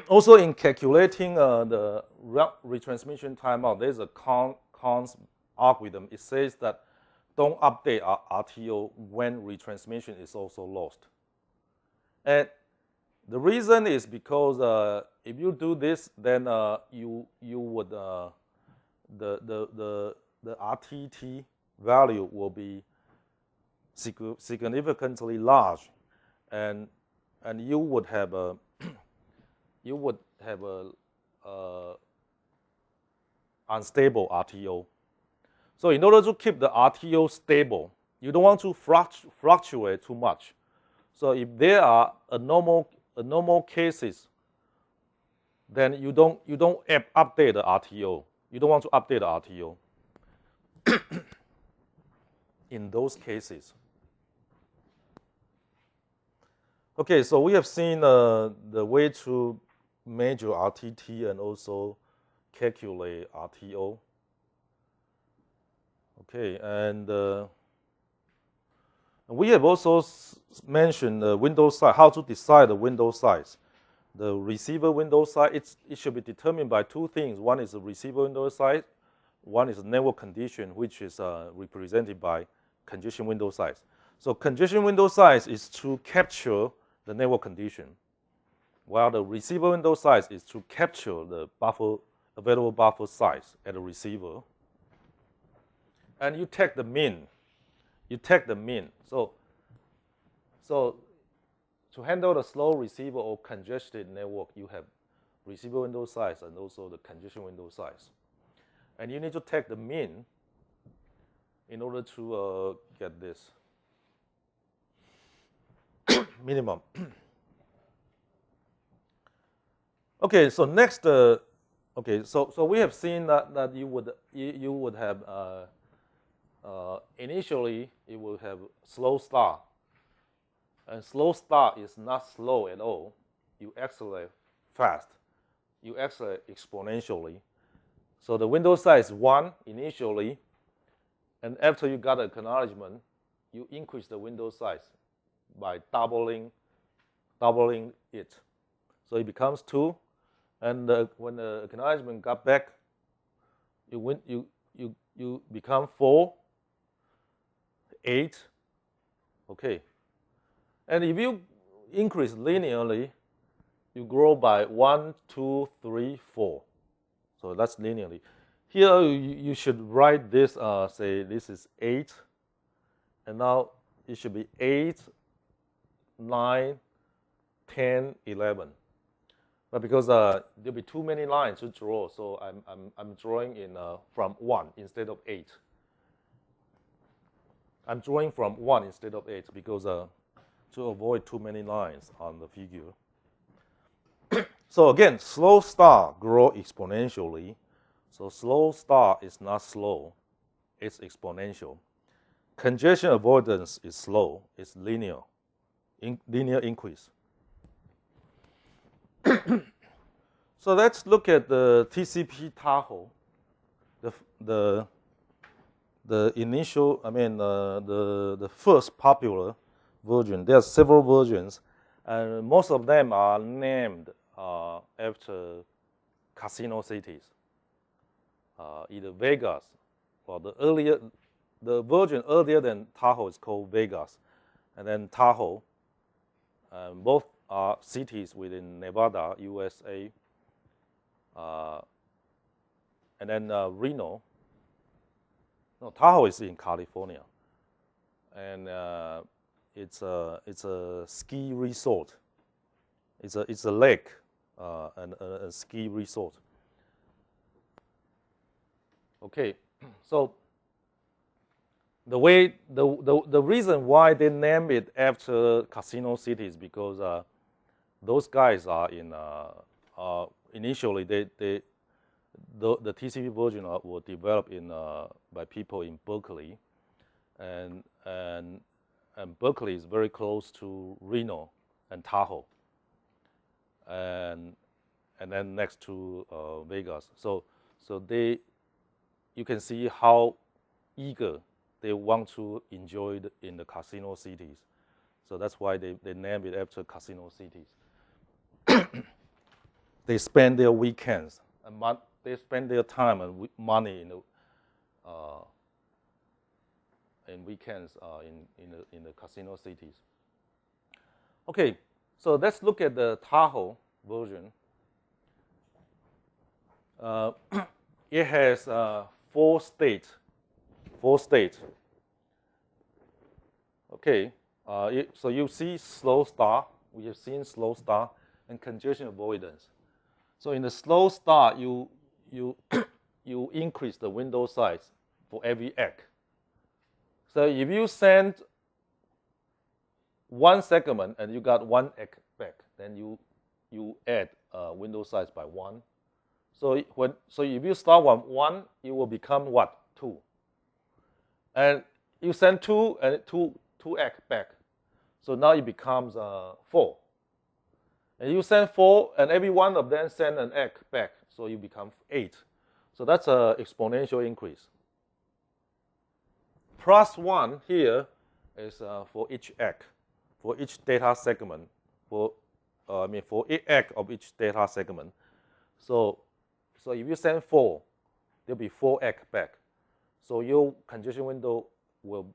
Also, in calculating the retransmission timeout, there's a cons algorithm. It says that don't update RTO when retransmission is also lost. And the reason is because if you do this, then you would the RTT value will be significantly large, and you would have a unstable RTO. So in order to keep the RTO stable, you don't want to fluctuate too much. So if there are a normal cases, then you don't update the RTO. You don't want to update the RTO in those cases. Okay, so we have seen the way to measure RTT and also calculate RTO. Okay, and we have also mentioned the window size, how to decide the window size. The receiver window size, it should be determined by two things. One is the receiver window size, one is the network condition, which is represented by congestion window size. So congestion window size is to capture the network condition, while the receiver window size is to capture the available buffer size at the receiver. And you take the mean. You take the mean. So to handle the slow receiver or congested network, you have receiver window size and also the congestion window size. And you need to take the mean in order to get this minimum. Okay, so next, okay, so we have seen that you would have initially you will have slow start, and slow start is not slow at all. You accelerate fast. You accelerate exponentially. So the window size is 1 initially, and after you got acknowledgement, you increase the window size by doubling it. So it becomes 2, and when the acknowledgement got back, you become 4, 8, okay. And if you increase linearly, you grow by 1, 2, 3, 4. So that's linearly. Here you should write this, say this is 8, and now it should be 8, 9, 10, 11. But because there'll be too many lines to draw, so I'm drawing in from 1 instead of 8. I'm drawing from 1 instead of 8 because to avoid too many lines on the figure. So again, slow start grow exponentially. So slow start is not slow, it's exponential. Congestion avoidance is slow, it's linear, linear increase. So let's look at the TCP Tahoe, the initial, the first popular version. There are several versions, and most of them are named after casino cities, either Vegas or the version earlier than Tahoe is called Vegas, and then Tahoe. Both are cities within Nevada, USA, and then Reno. No, Tahoe is in California, and it's a ski resort. It's a lake and a ski resort. Okay, so the reason why they name it after casino cities because those guys are in initially the TCP version were developed by people in Berkeley, and Berkeley is very close to Reno and Tahoe, and then next to Vegas. So you can see how eager they want to enjoy in the casino cities. So that's why they named it after casino cities. They spend their weekends and they spend their time and money in weekends in the casino cities. Okay, so let's look at the Tahoe version. It has 4 states. Okay, So you see slow start. We have seen slow start and congestion avoidance. So in the slow start, you you increase the window size for every egg. So if you send one segment and you got one egg back, then you add window size by 1. So if you start with 1, it will become what? 2. And you send 2 and two egg back. So now it becomes 4. And you send 4 and every one of them send an egg back. So you become 8. So that's an exponential increase. Plus 1 here is for each egg, for each data segment, for each egg of each data segment. So if you send 4, there'll be 4 egg back. So your congestion window will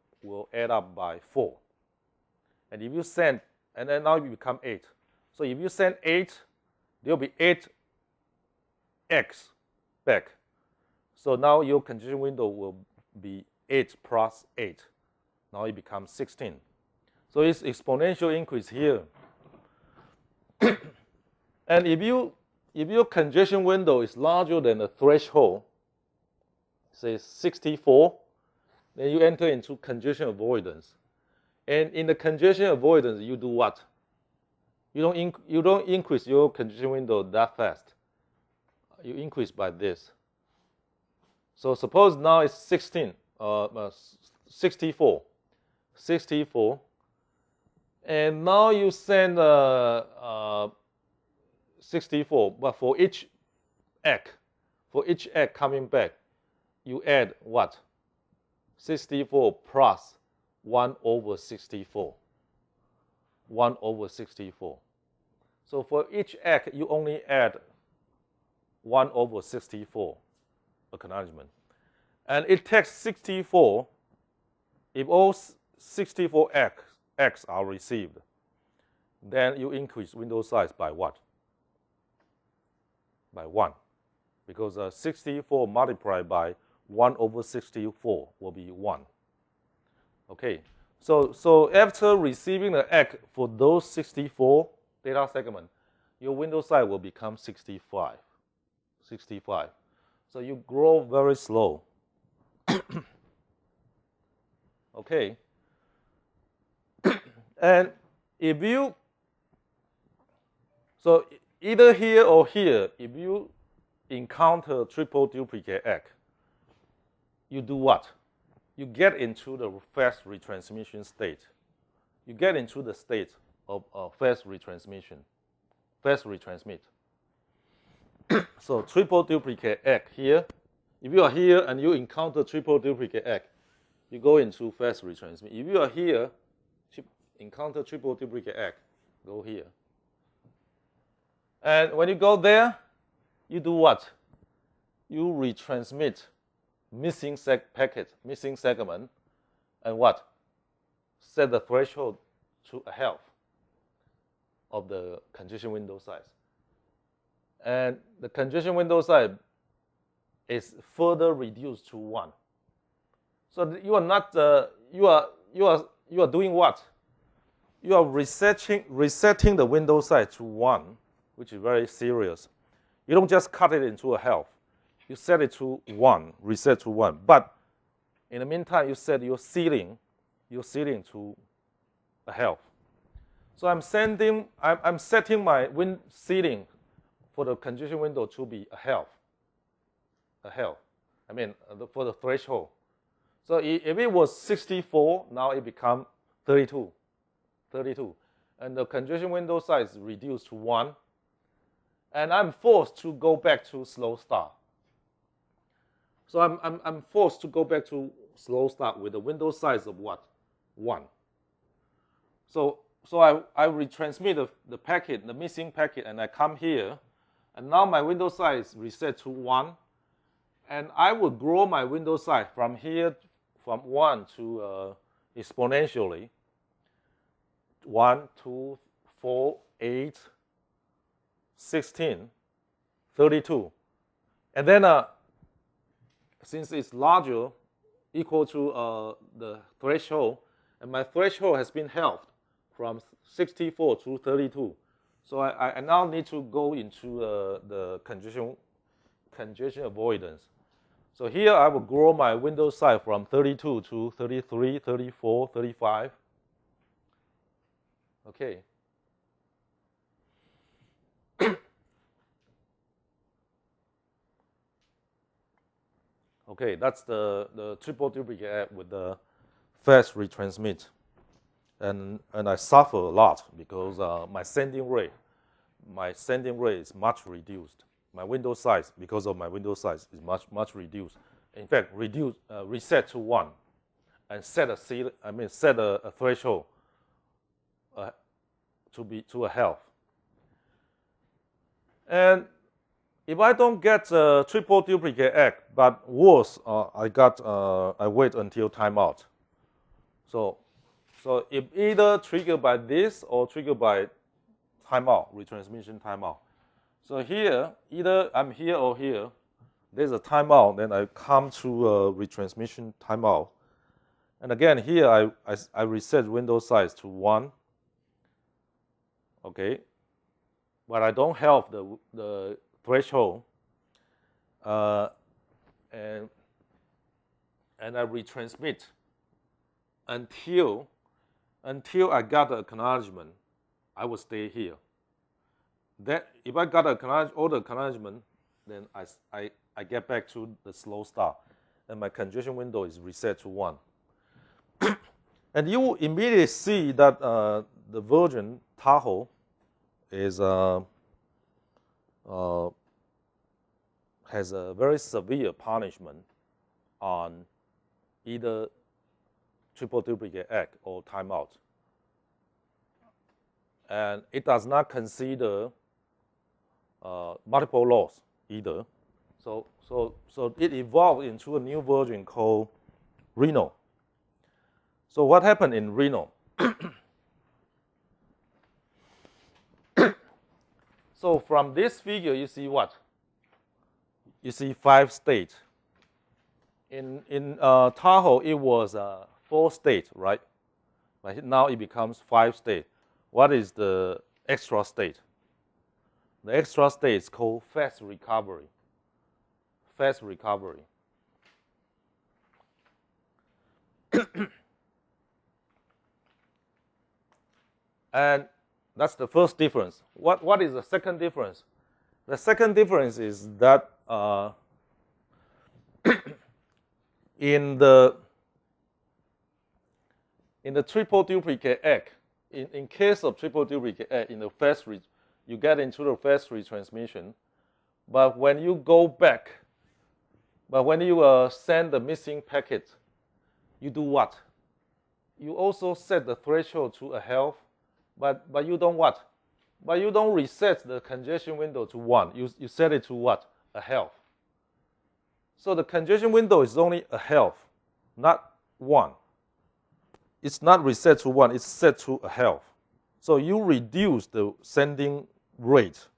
add up by 4. And if you send, and then now you become 8. So if you send 8, there'll be 8 eggs back. So now your congestion window will be 8 plus 8. Now it becomes 16. So it's exponential increase here. And if your congestion window is larger than the threshold, say 64, then you enter into congestion avoidance. And in the congestion avoidance, you do what? You don't increase your congestion window that fast. You increase by this. So suppose now it's 64. 64. And now you send 64, but for each egg coming back, you add what? 64 plus 1 over 64. 1 over 64. So for each egg, you only add 1 over 64 acknowledgement. And it takes 64, if all 64 eggs are received, then you increase window size by what? By 1. Because 64 multiplied by 1 over 64 will be 1. Okay, so after receiving the egg for those 64 data segments, your window size will become 65. 65. So you grow very slow. Okay. And if you, so either here or here, if you encounter triple duplicate egg, you do what? You get into the fast retransmission state. You get into the state of fast retransmission, fast retransmit. So triple duplicate egg here. If you are here and you encounter triple duplicate egg, you go into fast retransmit. If you are here, encounter triple duplicate egg, go here. And when you go there, you do what? You retransmit missing packet, missing segment, and what? Set the threshold to a half of the congestion window size. And the congestion window size is further reduced to 1. So you are not you are doing what? You are resetting the window size to 1, which is very serious. You don't just cut it into a half. You set it to 1, reset to 1. But in the meantime, you set your ceiling to a half. So I'm setting my ceiling for the congestion window to be a half. A half. I mean, for the threshold. So if it was 64, now it becomes 32. 32. And the congestion window size is reduced to 1. And I'm forced to go back to slow start. So I'm forced to go back to slow start with a window size of what? 1. So I retransmit the packet, the missing packet, and I come here. And now my window size reset to 1. And I will grow my window size from here, from 1 to exponentially. 1, 2, 4, 8, 16, 32. And then since it's larger, equal to the threshold, and my threshold has been halved from 64 to 32. So I now need to go into the congestion avoidance. So here I will grow my window size from 32 to 33, 34, 35. Okay. Okay, that's the triple duplicate with the fast retransmit. And I suffer a lot because my sending rate is much reduced. My window size, because of my window size, is much reduced. In fact, reset to 1, and set a threshold to a half. And if I don't get a triple duplicate egg, but worse, I wait until timeout. So if either triggered by this or triggered by timeout, retransmission timeout. So here, either I'm here or here, there's a timeout, then I come to a retransmission timeout. And again, here I reset window size to 1. Okay. But I don't have the threshold. And I retransmit until I got the acknowledgement. I will stay here. That if I got all the acknowledgement, then I get back to the slow start, and my congestion window is reset to 1. And you will immediately see that the version Tahoe is has a very severe punishment on either triple duplicate egg or timeout. And it does not consider multiple loss either. So it evolved into a new version called Reno. So what happened in Reno? So from this figure, you see what? You see 5 states. In Tahoe, it was 4 states, right? But now it becomes 5 states. What is the extra state? The extra state is called fast recovery. Fast recovery. And that's the first difference. What is the second difference? The second difference is that in the triple duplicate egg, in case of triple duplicate egg, in the you get into the fast retransmission, but when you go back, when you send the missing packet, you do what? You also set the threshold to a half, but you don't what? But you don't reset the congestion window to 1. You set it to what? A half. So the congestion window is only a half, not 1. It's not reset to 1, it's set to a half. So you reduce the sending rate.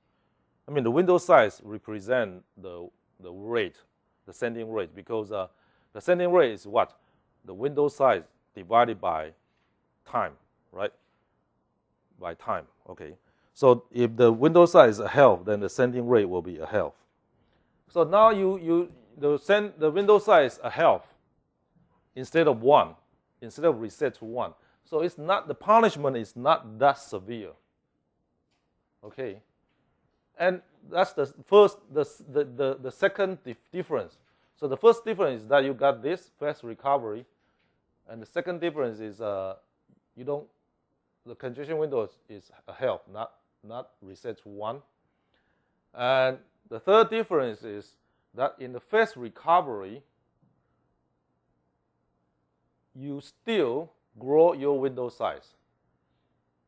I mean, the window size represents the rate, the sending rate, because the sending rate is what? The window size divided by time, right? By time, okay. So if the window size is a half, then the sending rate will be a half. So now the window size a half instead of 1, instead of reset to 1. So it's not, the punishment is not that severe. Okay, and that's the first, the second difference. So the first difference is that you got this fast recovery, and the second difference is the congestion window is a half, not reset to 1. And the third difference is that in the fast recovery, you still grow your window size.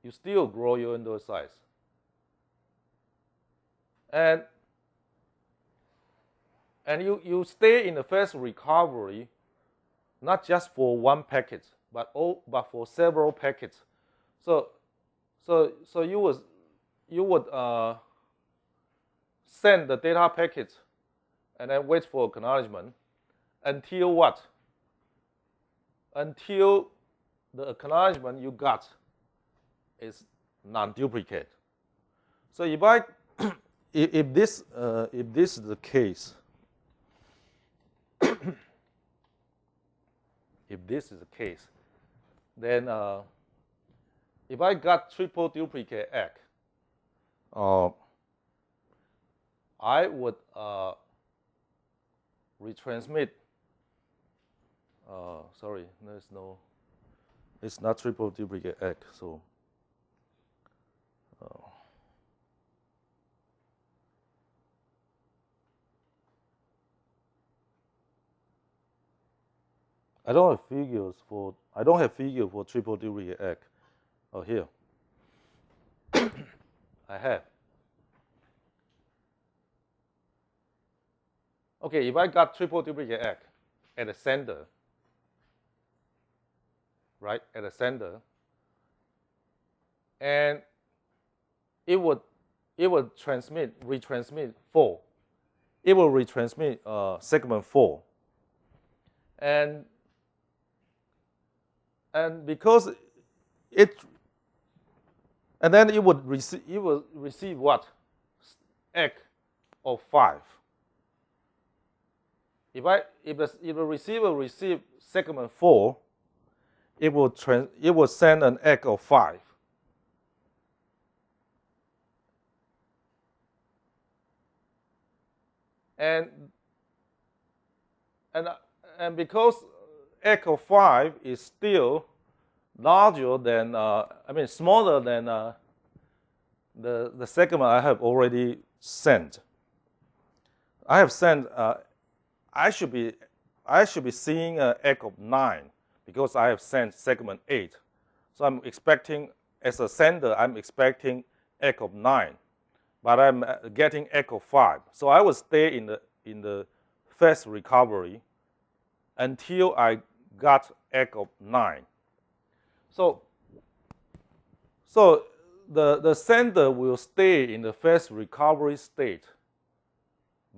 You still grow your window size. And you stay in the fast recovery not just for one packet, but for several packets. So you would send the data packet and then wait for acknowledgement until what? Until the acknowledgement you got is non-duplicate. So if I if this is the case, if this is the case, then if I got triple duplicate X, I would retransmit. Sorry, there's no. It's not triple duplicate X, so. I don't have figures for triple duplicate X. Oh, here. I have. Okay, if I got triple duplicate X at the sender, right, at the sender, and it would retransmit 4. It will retransmit segment 4. And because and then it will receive what? X of 5. If the receiver receives segment 4, it will send an X of 5. And because X of 5 is still larger than, smaller than the segment I have already sent. I have sent. I should be seeing an X of 9 because I have sent segment 8. So I'm expecting, as a sender, I'm expecting X of 9, but I'm getting X of 5. So I will stay in the fast recovery until I got X of 9. So the sender will stay in the fast recovery state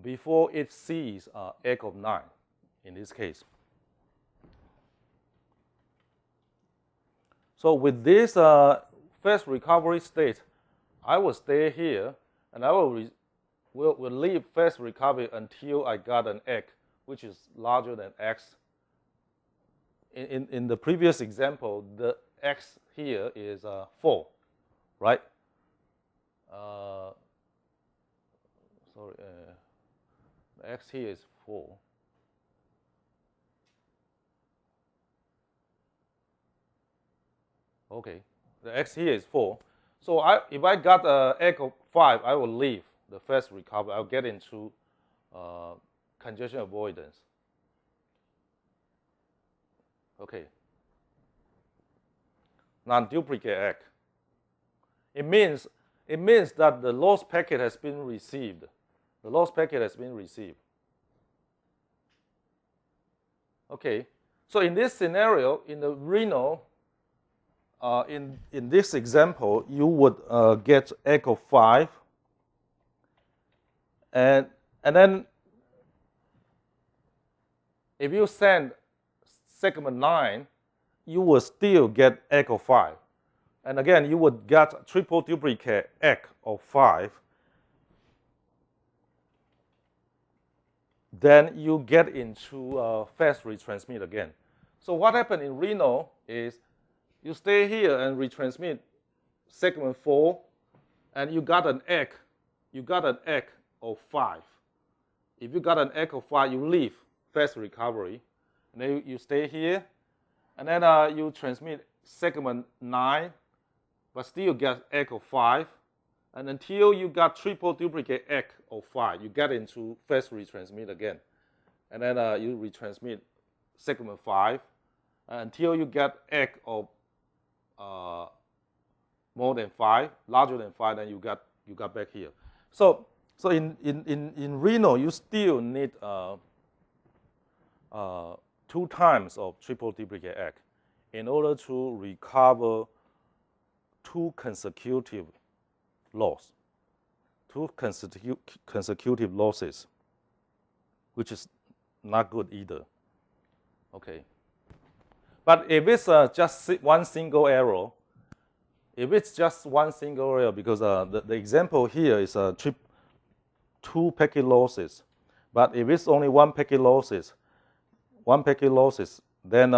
before it sees X of 9 in this case. So with this fast recovery state, I will stay here and I will leave fast recovery until I got an X which is larger than X. In the previous example, the X here is 4, right? Sorry, the X here is 4. Okay, the X here is 4. So if I got an X of 5, I will leave the fast recovery. I'll get into congestion avoidance. Okay. Non-duplicate X. It means that the lost packet has been received. The lost packet has been received. Okay. So in this scenario, in the Reno, in this example, you would get X of 5, and then if you send segment 9, you will still get X of 5. And again, you would get triple duplicate X of 5. Then you get into fast retransmit again. So what happened in Reno is you stay here and retransmit segment 4, and you got an X. You got an X of 5. If you got an X of 5, you leave fast recovery. And then you stay here, and then you transmit segment 9, but still get X of 5. And until you got triple duplicate X of 5, you get into fast retransmit again. And then you retransmit segment 5 until you get X of more than 5, larger than 5, then you got back here. So in Reno, you still need 2 times of triple duplicate X in order to recover 2 consecutive loss, 2 consecutive losses, which is not good either. Okay. But if it's just one single error, if it's just one single error, because the example here is 2 packet losses, but if it's only 1 packet losses, then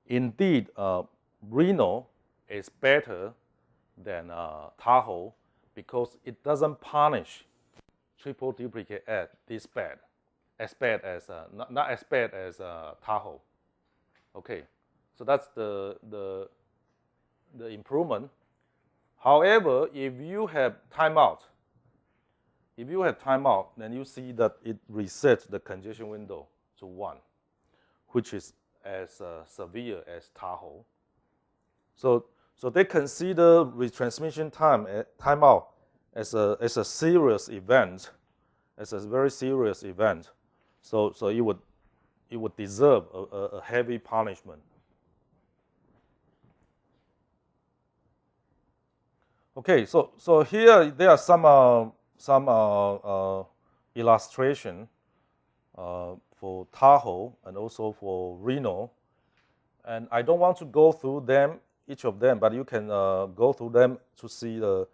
indeed Reno is better than Tahoe because it doesn't punish triple duplicate add this bad, as bad as not as bad as Tahoe. Okay, so that's the improvement. However, if you have timeout, then you see that it resets the congestion window to 1, which is as severe as Tahoe. So they consider retransmission timeout as a serious event, as a very serious event. So it would deserve a heavy punishment. Okay, so here there are some illustration for Tahoe and also for Reno, and I don't want to go through them, each of them, but you can go through them to see the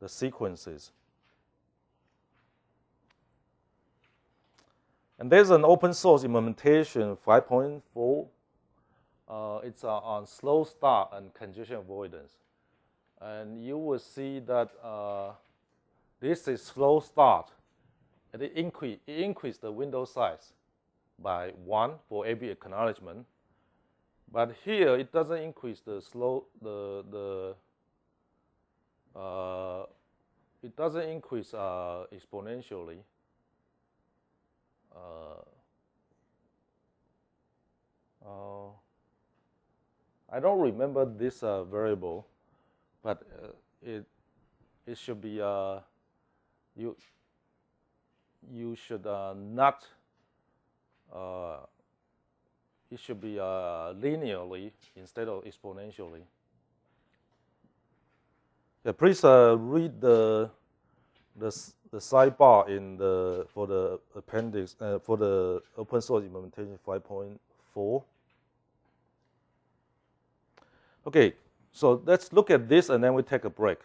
sequences. And there's an open source implementation 5.4. It's on slow start and congestion avoidance. And you will see that this is slow start, and it increased the window size by 1 for every acknowledgement. But here it doesn't increase the it doesn't increase exponentially. I don't remember this variable, but it should be you should not it should be linearly instead of exponentially. Yeah, please read the sidebar for the appendix for the open source implementation 5.4. Okay, so let's look at this and then we take a break.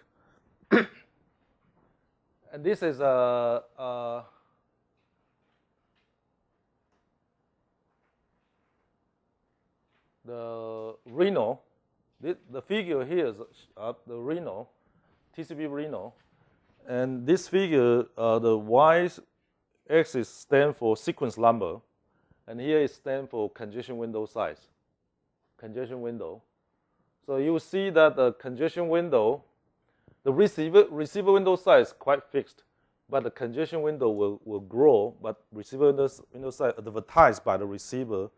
And this is the Reno. The figure here is the Reno, TCP Reno. And this figure, the y-axis stands for sequence number, and here it stands for congestion window size. Congestion window. So you will see that the congestion window, the receiver window size is quite fixed, but the congestion window will grow, but receiver window size advertised by the receiver,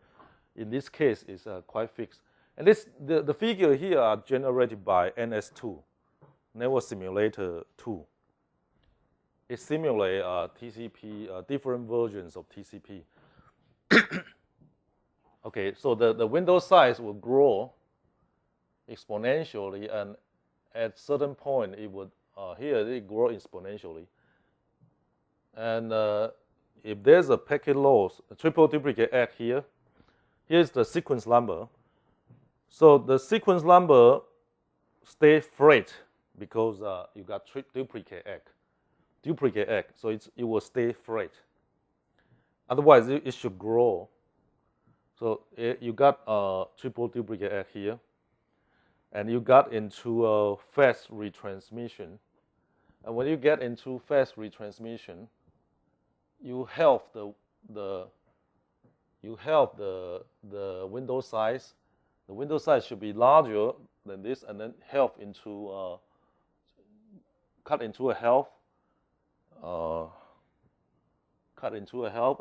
in this case, is quite fixed. And the figure here are generated by NS2, Network Simulator 2. It simulates TCP, different versions of TCP. Okay, so the window size will grow exponentially, and at certain point it would here it grow exponentially. And if there's a packet loss, a triple duplicate act here, here's the sequence number. So the sequence number stays flat because you got duplicate act. So it will stay flat. Otherwise, it should grow. So you got a triple duplicate act here, and you got into a fast retransmission. And when you get into fast retransmission, you have the window size. The window size should be larger than this, and then cut into a half,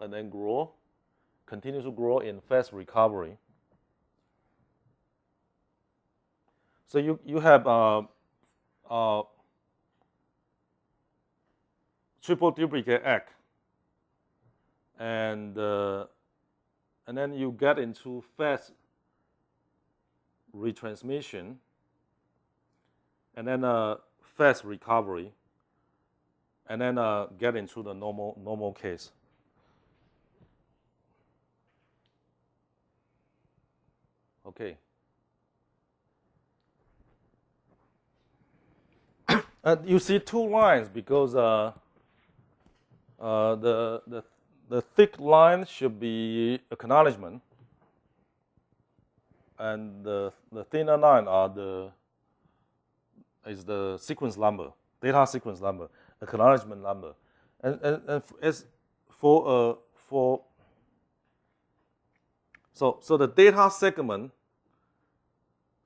and then grow, continue to grow in fast recovery. So you have triple duplicate act, and then you get into fast retransmission, and then fast recovery, and then get into the normal case. Okay. And you see two lines because the thick line should be acknowledgement, and the thinner line is the sequence number, data sequence number, acknowledgement number, and as for so the data segment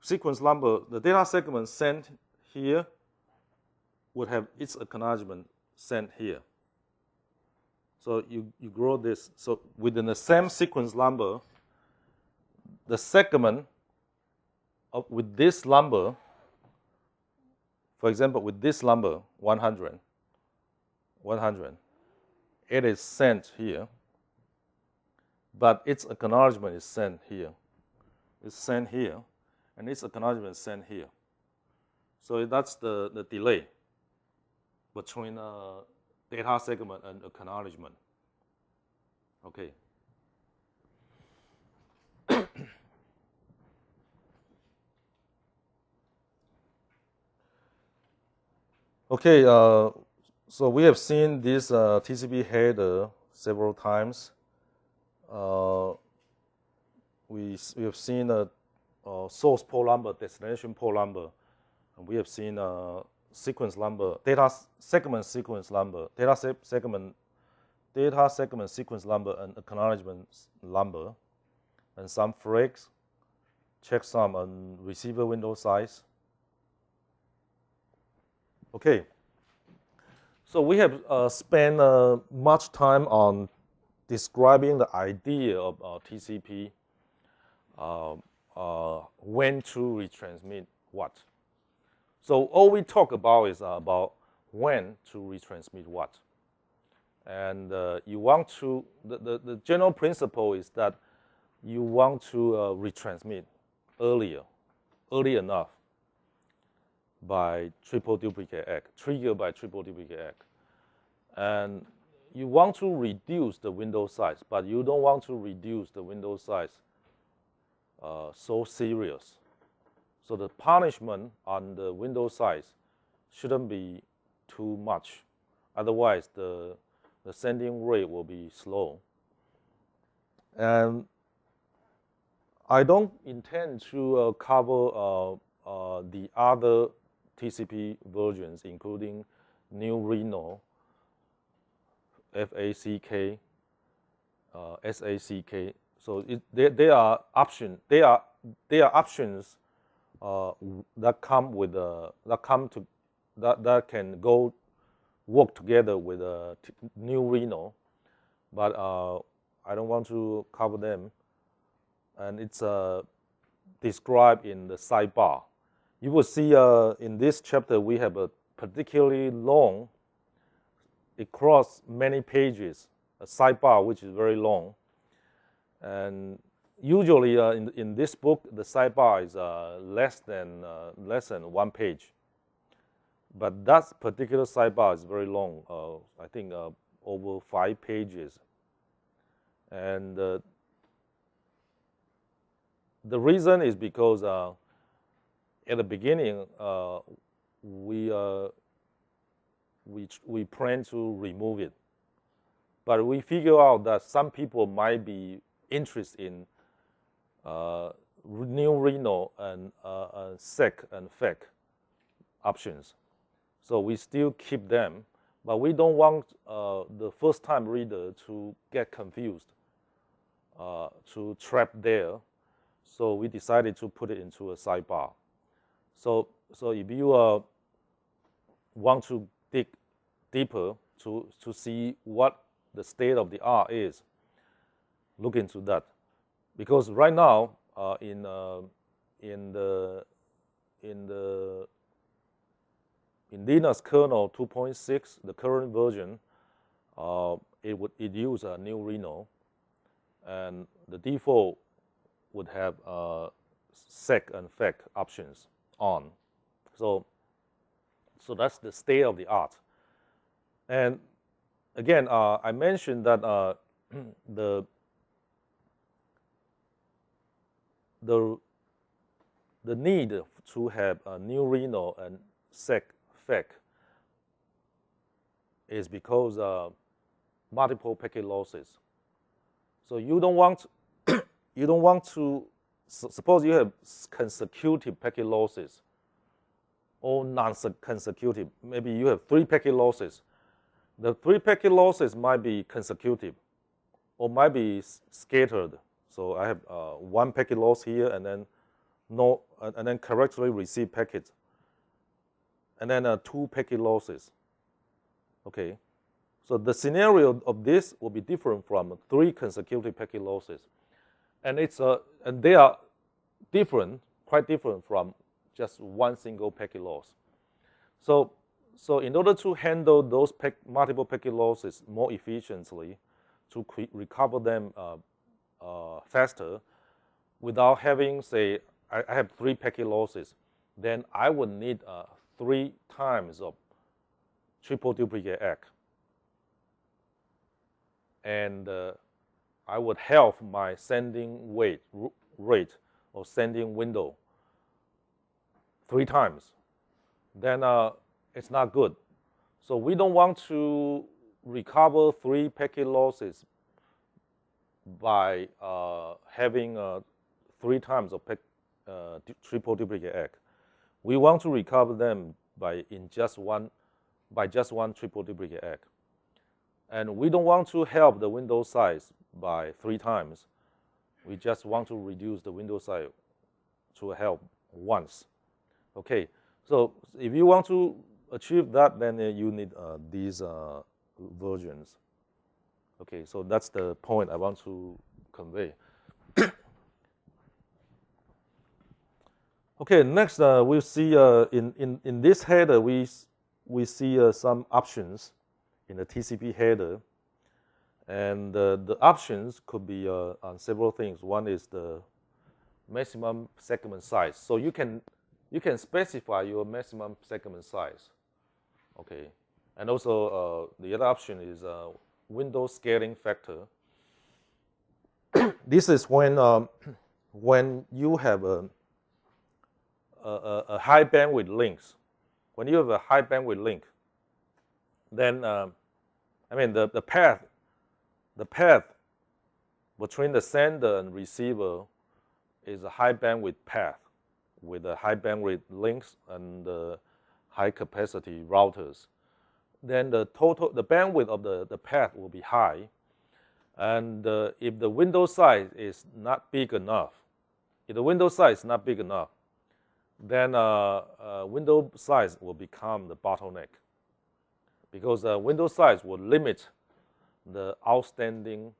sequence number, the data segment sent here would have its acknowledgement sent here. So you grow this. So within the same sequence number, the segment with this number, for example, with this number 100, it is sent here, but its acknowledgement is sent here. It's sent here, and its acknowledgement is sent here. So that's the delay between data segment and acknowledgement. Okay. Okay, so we have seen this TCP header several times. We have seen a source port number, destination port number, and we have seen sequence number, data segment sequence number, data segment sequence number, and acknowledgement number, and some flags, checksum, and receiver window size. Okay, so we have spent much time on describing the idea of TCP, when to retransmit what. So all we talk about is about when to retransmit what. And you want to, the general principle is that you want to retransmit early enough by triple duplicate ACK, triggered by triple duplicate ACK. And you want to reduce the window size, but you don't want to reduce the window size so serious. So the punishment on the window size shouldn't be too much. Otherwise, the sending rate will be slow. And I don't intend to cover the other TCP versions, including New Reno, FACK, SACK. So they are options. They are options that come with that can go work together with New Reno, but I don't want to cover them. And it's described in the sidebar. You will see in this chapter we have a particularly long, across many pages, a sidebar which is very long. And usually in this book, the sidebar is less than 1 page. But that particular sidebar is very long, I think over 5 pages. And the reason is because at the beginning, we plan to remove it. But we figure out that some people might be interested in New Reno and SEC and FEC options. So we still keep them, but we don't want the first-time reader to get confused, to trap there. So we decided to put it into a sidebar. So if you want to dig deeper to see what the state of the art is, look into that. Because right now in Linux kernel 2.6, the current version, it uses a New Reno, and the default would have SEC and FEC options on. So that's the state of the art. And again, I mentioned that the the need to have a neurinal and FEC is because multiple packet losses. So you don't want to suppose you have consecutive packet losses or non-consecutive. Maybe you have 3 packet losses. The 3 packet losses might be consecutive or might be scattered. So I have 1 packet loss here, and then correctly receive packets, and then 2 packet losses. Okay, so the scenario of this will be different from 3 consecutive packet losses, and and they are different, quite different from just 1 single packet loss. So in order to handle those multiple packet losses more efficiently, to recover them faster, without having, say, I have 3 packet losses, then I would need 3 times of triple duplicate ACK. And I would halve my sending rate or sending window 3 times. Then it's not good. So we don't want to recover 3 packet losses by having 3 times of triple duplicate ACK. We want to recover them by just one triple duplicate ACK. And we don't want to halve the window size by 3 times. We just want to reduce the window size to halve once. Okay, so if you want to achieve that, then you need these versions. Okay, so that's the point I want to convey. Okay, next we'll see in this header we see some options in the TCP header, and the options could be on several things. One is the maximum segment size. So you can specify your maximum segment size. Okay, and also the other option is window scaling factor. This is when you have a high bandwidth links. When you have a high bandwidth link, then I mean the path between the sender and receiver is a high bandwidth path with a high bandwidth links and high capacity routers. Then the bandwidth of the path will be high, and if the window size is not big enough, then window size will become the bottleneck, because window size will limit the outstanding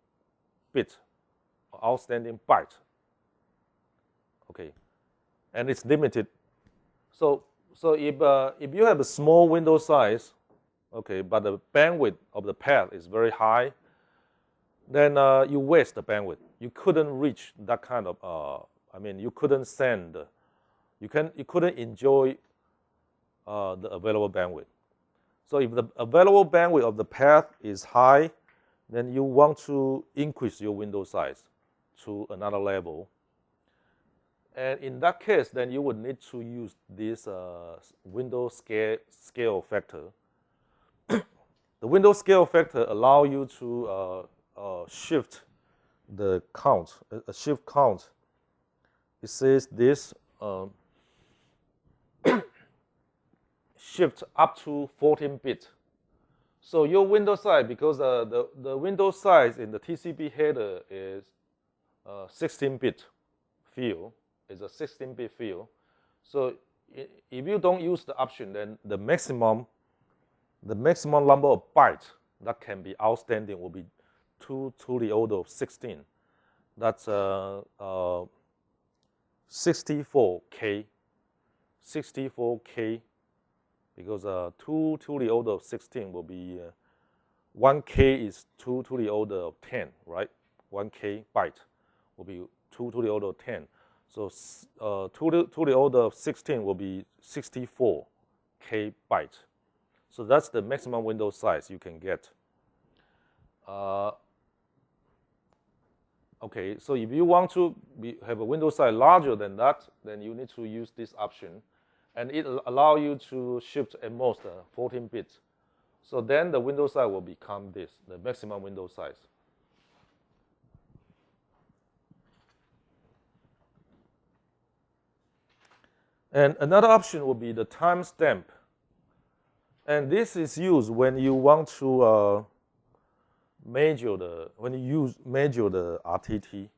bit, or outstanding byte. Okay, and it's limited. So if you have a small window size, okay, but the bandwidth of the path is very high, then you waste the bandwidth. You couldn't reach that kind of. I mean, you couldn't send. You couldn't enjoy the available bandwidth. So if the available bandwidth of the path is high, then you want to increase your window size to another level. And in that case, then you would need to use this window scale factor. The window scale factor allows you to shift the count, a shift count. It says this shift up to 14 bit. So your window size, because the window size in the TCP header is 16-bit field, is a 16-bit field. So if you don't use the option, then the maximum number of bytes that can be outstanding will be 2 to the order of 16. That's 64K, because 2 to the order of 16 will be 1K is 2 to the order of 10, right? 1K byte will be 2 to the order of 10. So 2 to the order of 16 will be 64K byte. So that's the maximum window size you can get. Okay, so if you want to have a window size larger than that, then you need to use this option. And it allows you to shift at most 14 bits. So then the window size will become this, the maximum window size. And another option will be the timestamp. And this is used when you want to measure the RTT.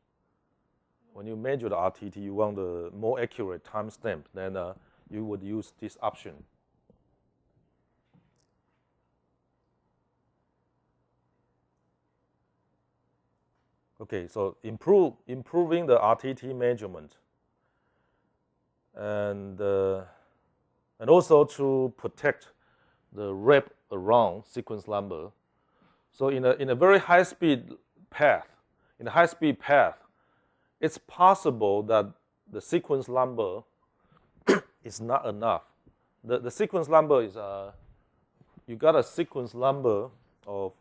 When you measure the RTT, you want the more accurate timestamp, then you would use this option. Okay, so improving the RTT measurement, and also to protect the wrap around sequence number. So in a very high speed path, it's possible that the sequence number is not enough. The sequence number is you got a sequence number of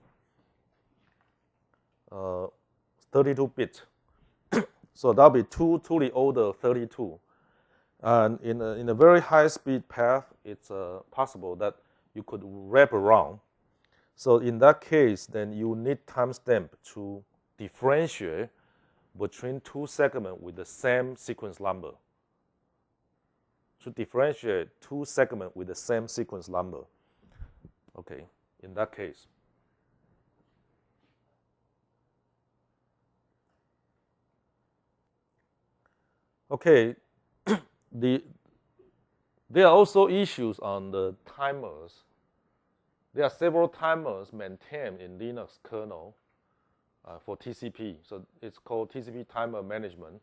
32 bits. So that'll be 2 to the order 32. And in a very high speed path, it's possible that you could wrap around. So in that case, then you need timestamp to differentiate between two segments with the same sequence number. To differentiate two segments with the same sequence number. Okay, in that case. Okay, there are also issues on the timers. There are several timers maintained in Linux kernel for TCP. So it's called TCP timer management.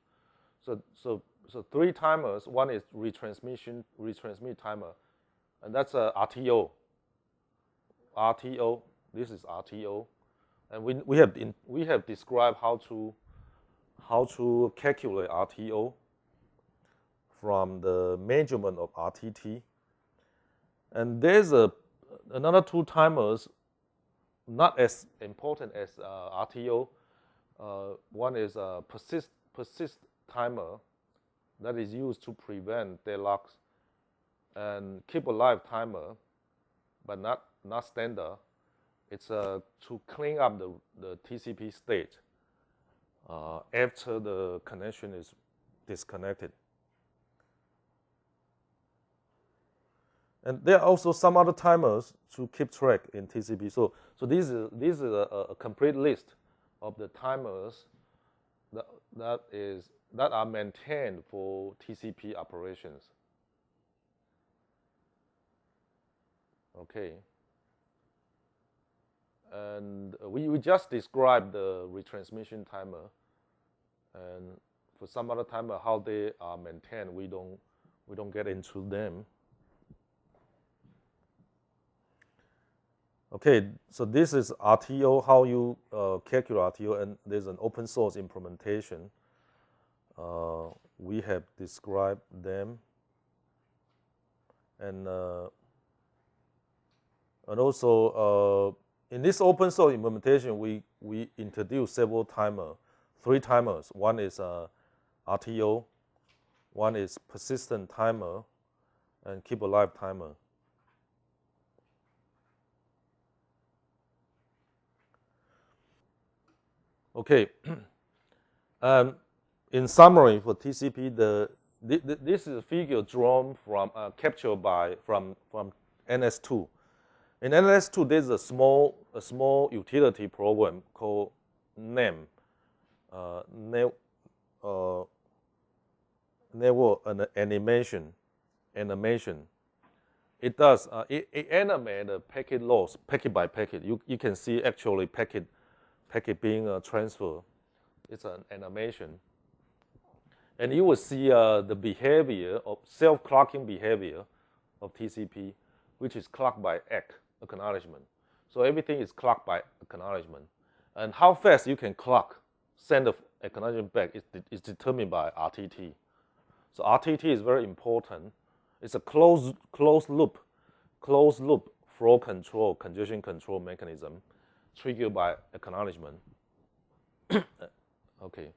So 3 timers. One is retransmit timer, and that's RTO. This is RTO, and we have described how to calculate RTO from the measurement of RTT. And there's another 2 timers, not as important as RTO. One is a persist timer that is used to prevent deadlocks, and keep alive timer, but not standard. It's to clean up the TCP state after the connection is disconnected. And there are also some other timers to keep track in TCP. So this is a complete list of the timers that are maintained for TCP operations. Okay. And we just described the retransmission timer, and for some other timer how they are maintained, we don't get into them. Okay, so this is RTO, how you calculate RTO, and there's an open source implementation. We have described them, and also in this open source implementation, we introduced several timers, 3 timers. One is RTO, one is persistent timer, and keep alive timer. Okay, in summary for TCP, this is a figure drawn from captured from NS2. In NS2, there's a small utility program called NAME, network animation. It does it animates the packet loss, packet by packet. You can see actually packet being transferred. It's an animation. And you will see the behavior of self-clocking behavior of TCP, which is clocked by ACK, acknowledgement. So everything is clocked by acknowledgement. And how fast you can clock, send the acknowledgement back is determined by RTT. So RTT is very important. It's a closed loop flow control, congestion control mechanism triggered by acknowledgement. Okay.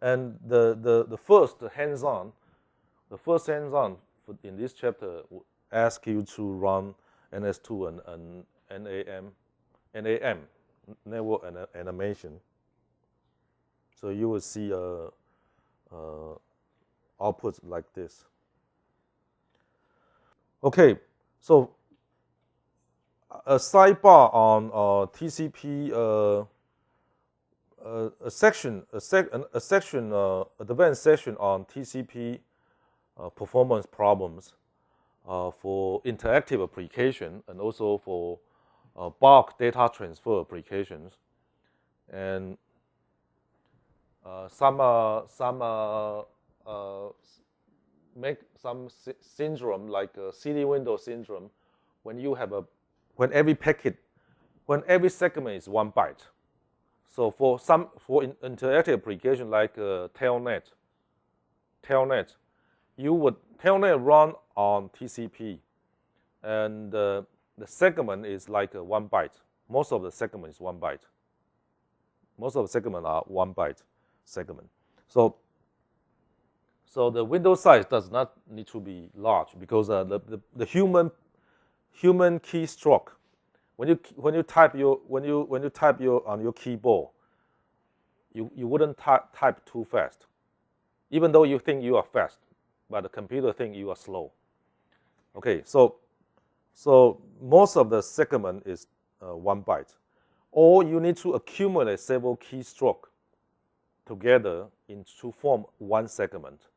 And the first hands-on in this chapter will ask you to run NS2 and NAM, network animation. So you will see outputs like this. Okay, so a sidebar on TCP, advanced section on TCP performance problems for interactive application and also for bulk data transfer applications, and make some syndrome like CD window syndrome when when every segment is 1 byte. So for interactive application like telnet, telnet run on TCP, and the segment is like 1 byte. Most of the segment is 1 byte. Most of the segment are 1 byte segment. So the window size does not need to be large because the human keystroke, when you type on your keyboard, you wouldn't type too fast, even though you think you are fast, but the computer thinks you are slow. Okay, so most of the segment is 1 byte, or you need to accumulate several keystrokes together to form 1 segment.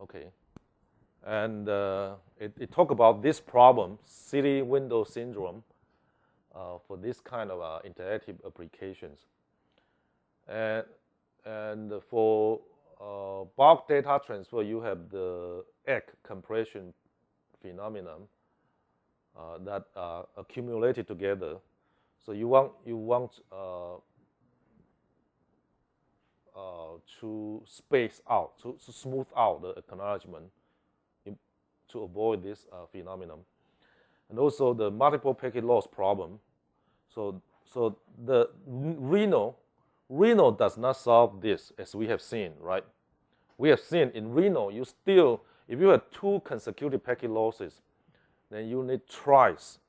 Okay, and it talk about this problem, CD window syndrome, for this kind of interactive applications. And for bulk data transfer, you have the egg compression phenomenon that are accumulated together. So you want to space out, to smooth out the acknowledgement to avoid this phenomenon. And also the multiple packet loss problem. So the Reno does not solve this, as we have seen, right? We have seen in Reno, if you have 2 consecutive packet losses, then you need twice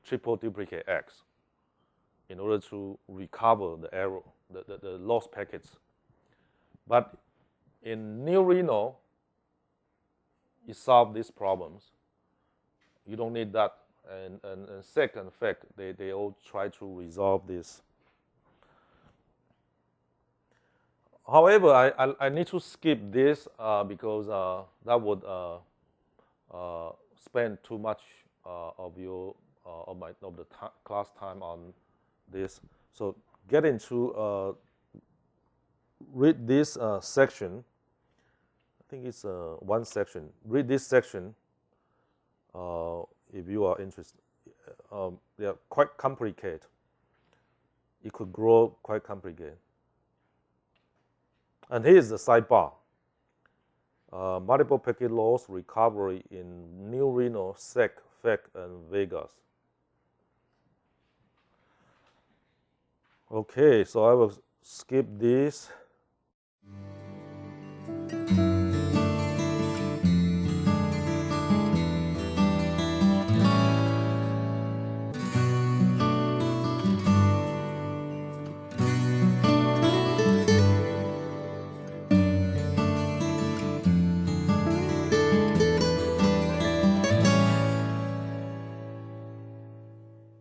triple duplicate X in order to recover the error, the lost packets. But in New Reno, it solves these problems. You don't need that. And second fact, they all try to resolve this. However, I need to skip this because that would spend too much of the class time on this. So get into read this section. I think it's one section. Read this section if you are interested. They are quite complicated. It could grow quite complicated. And here's the sidebar. Multiple packet loss recovery in New Reno, SEC, FEC, and Vegas. Okay, so I will skip this.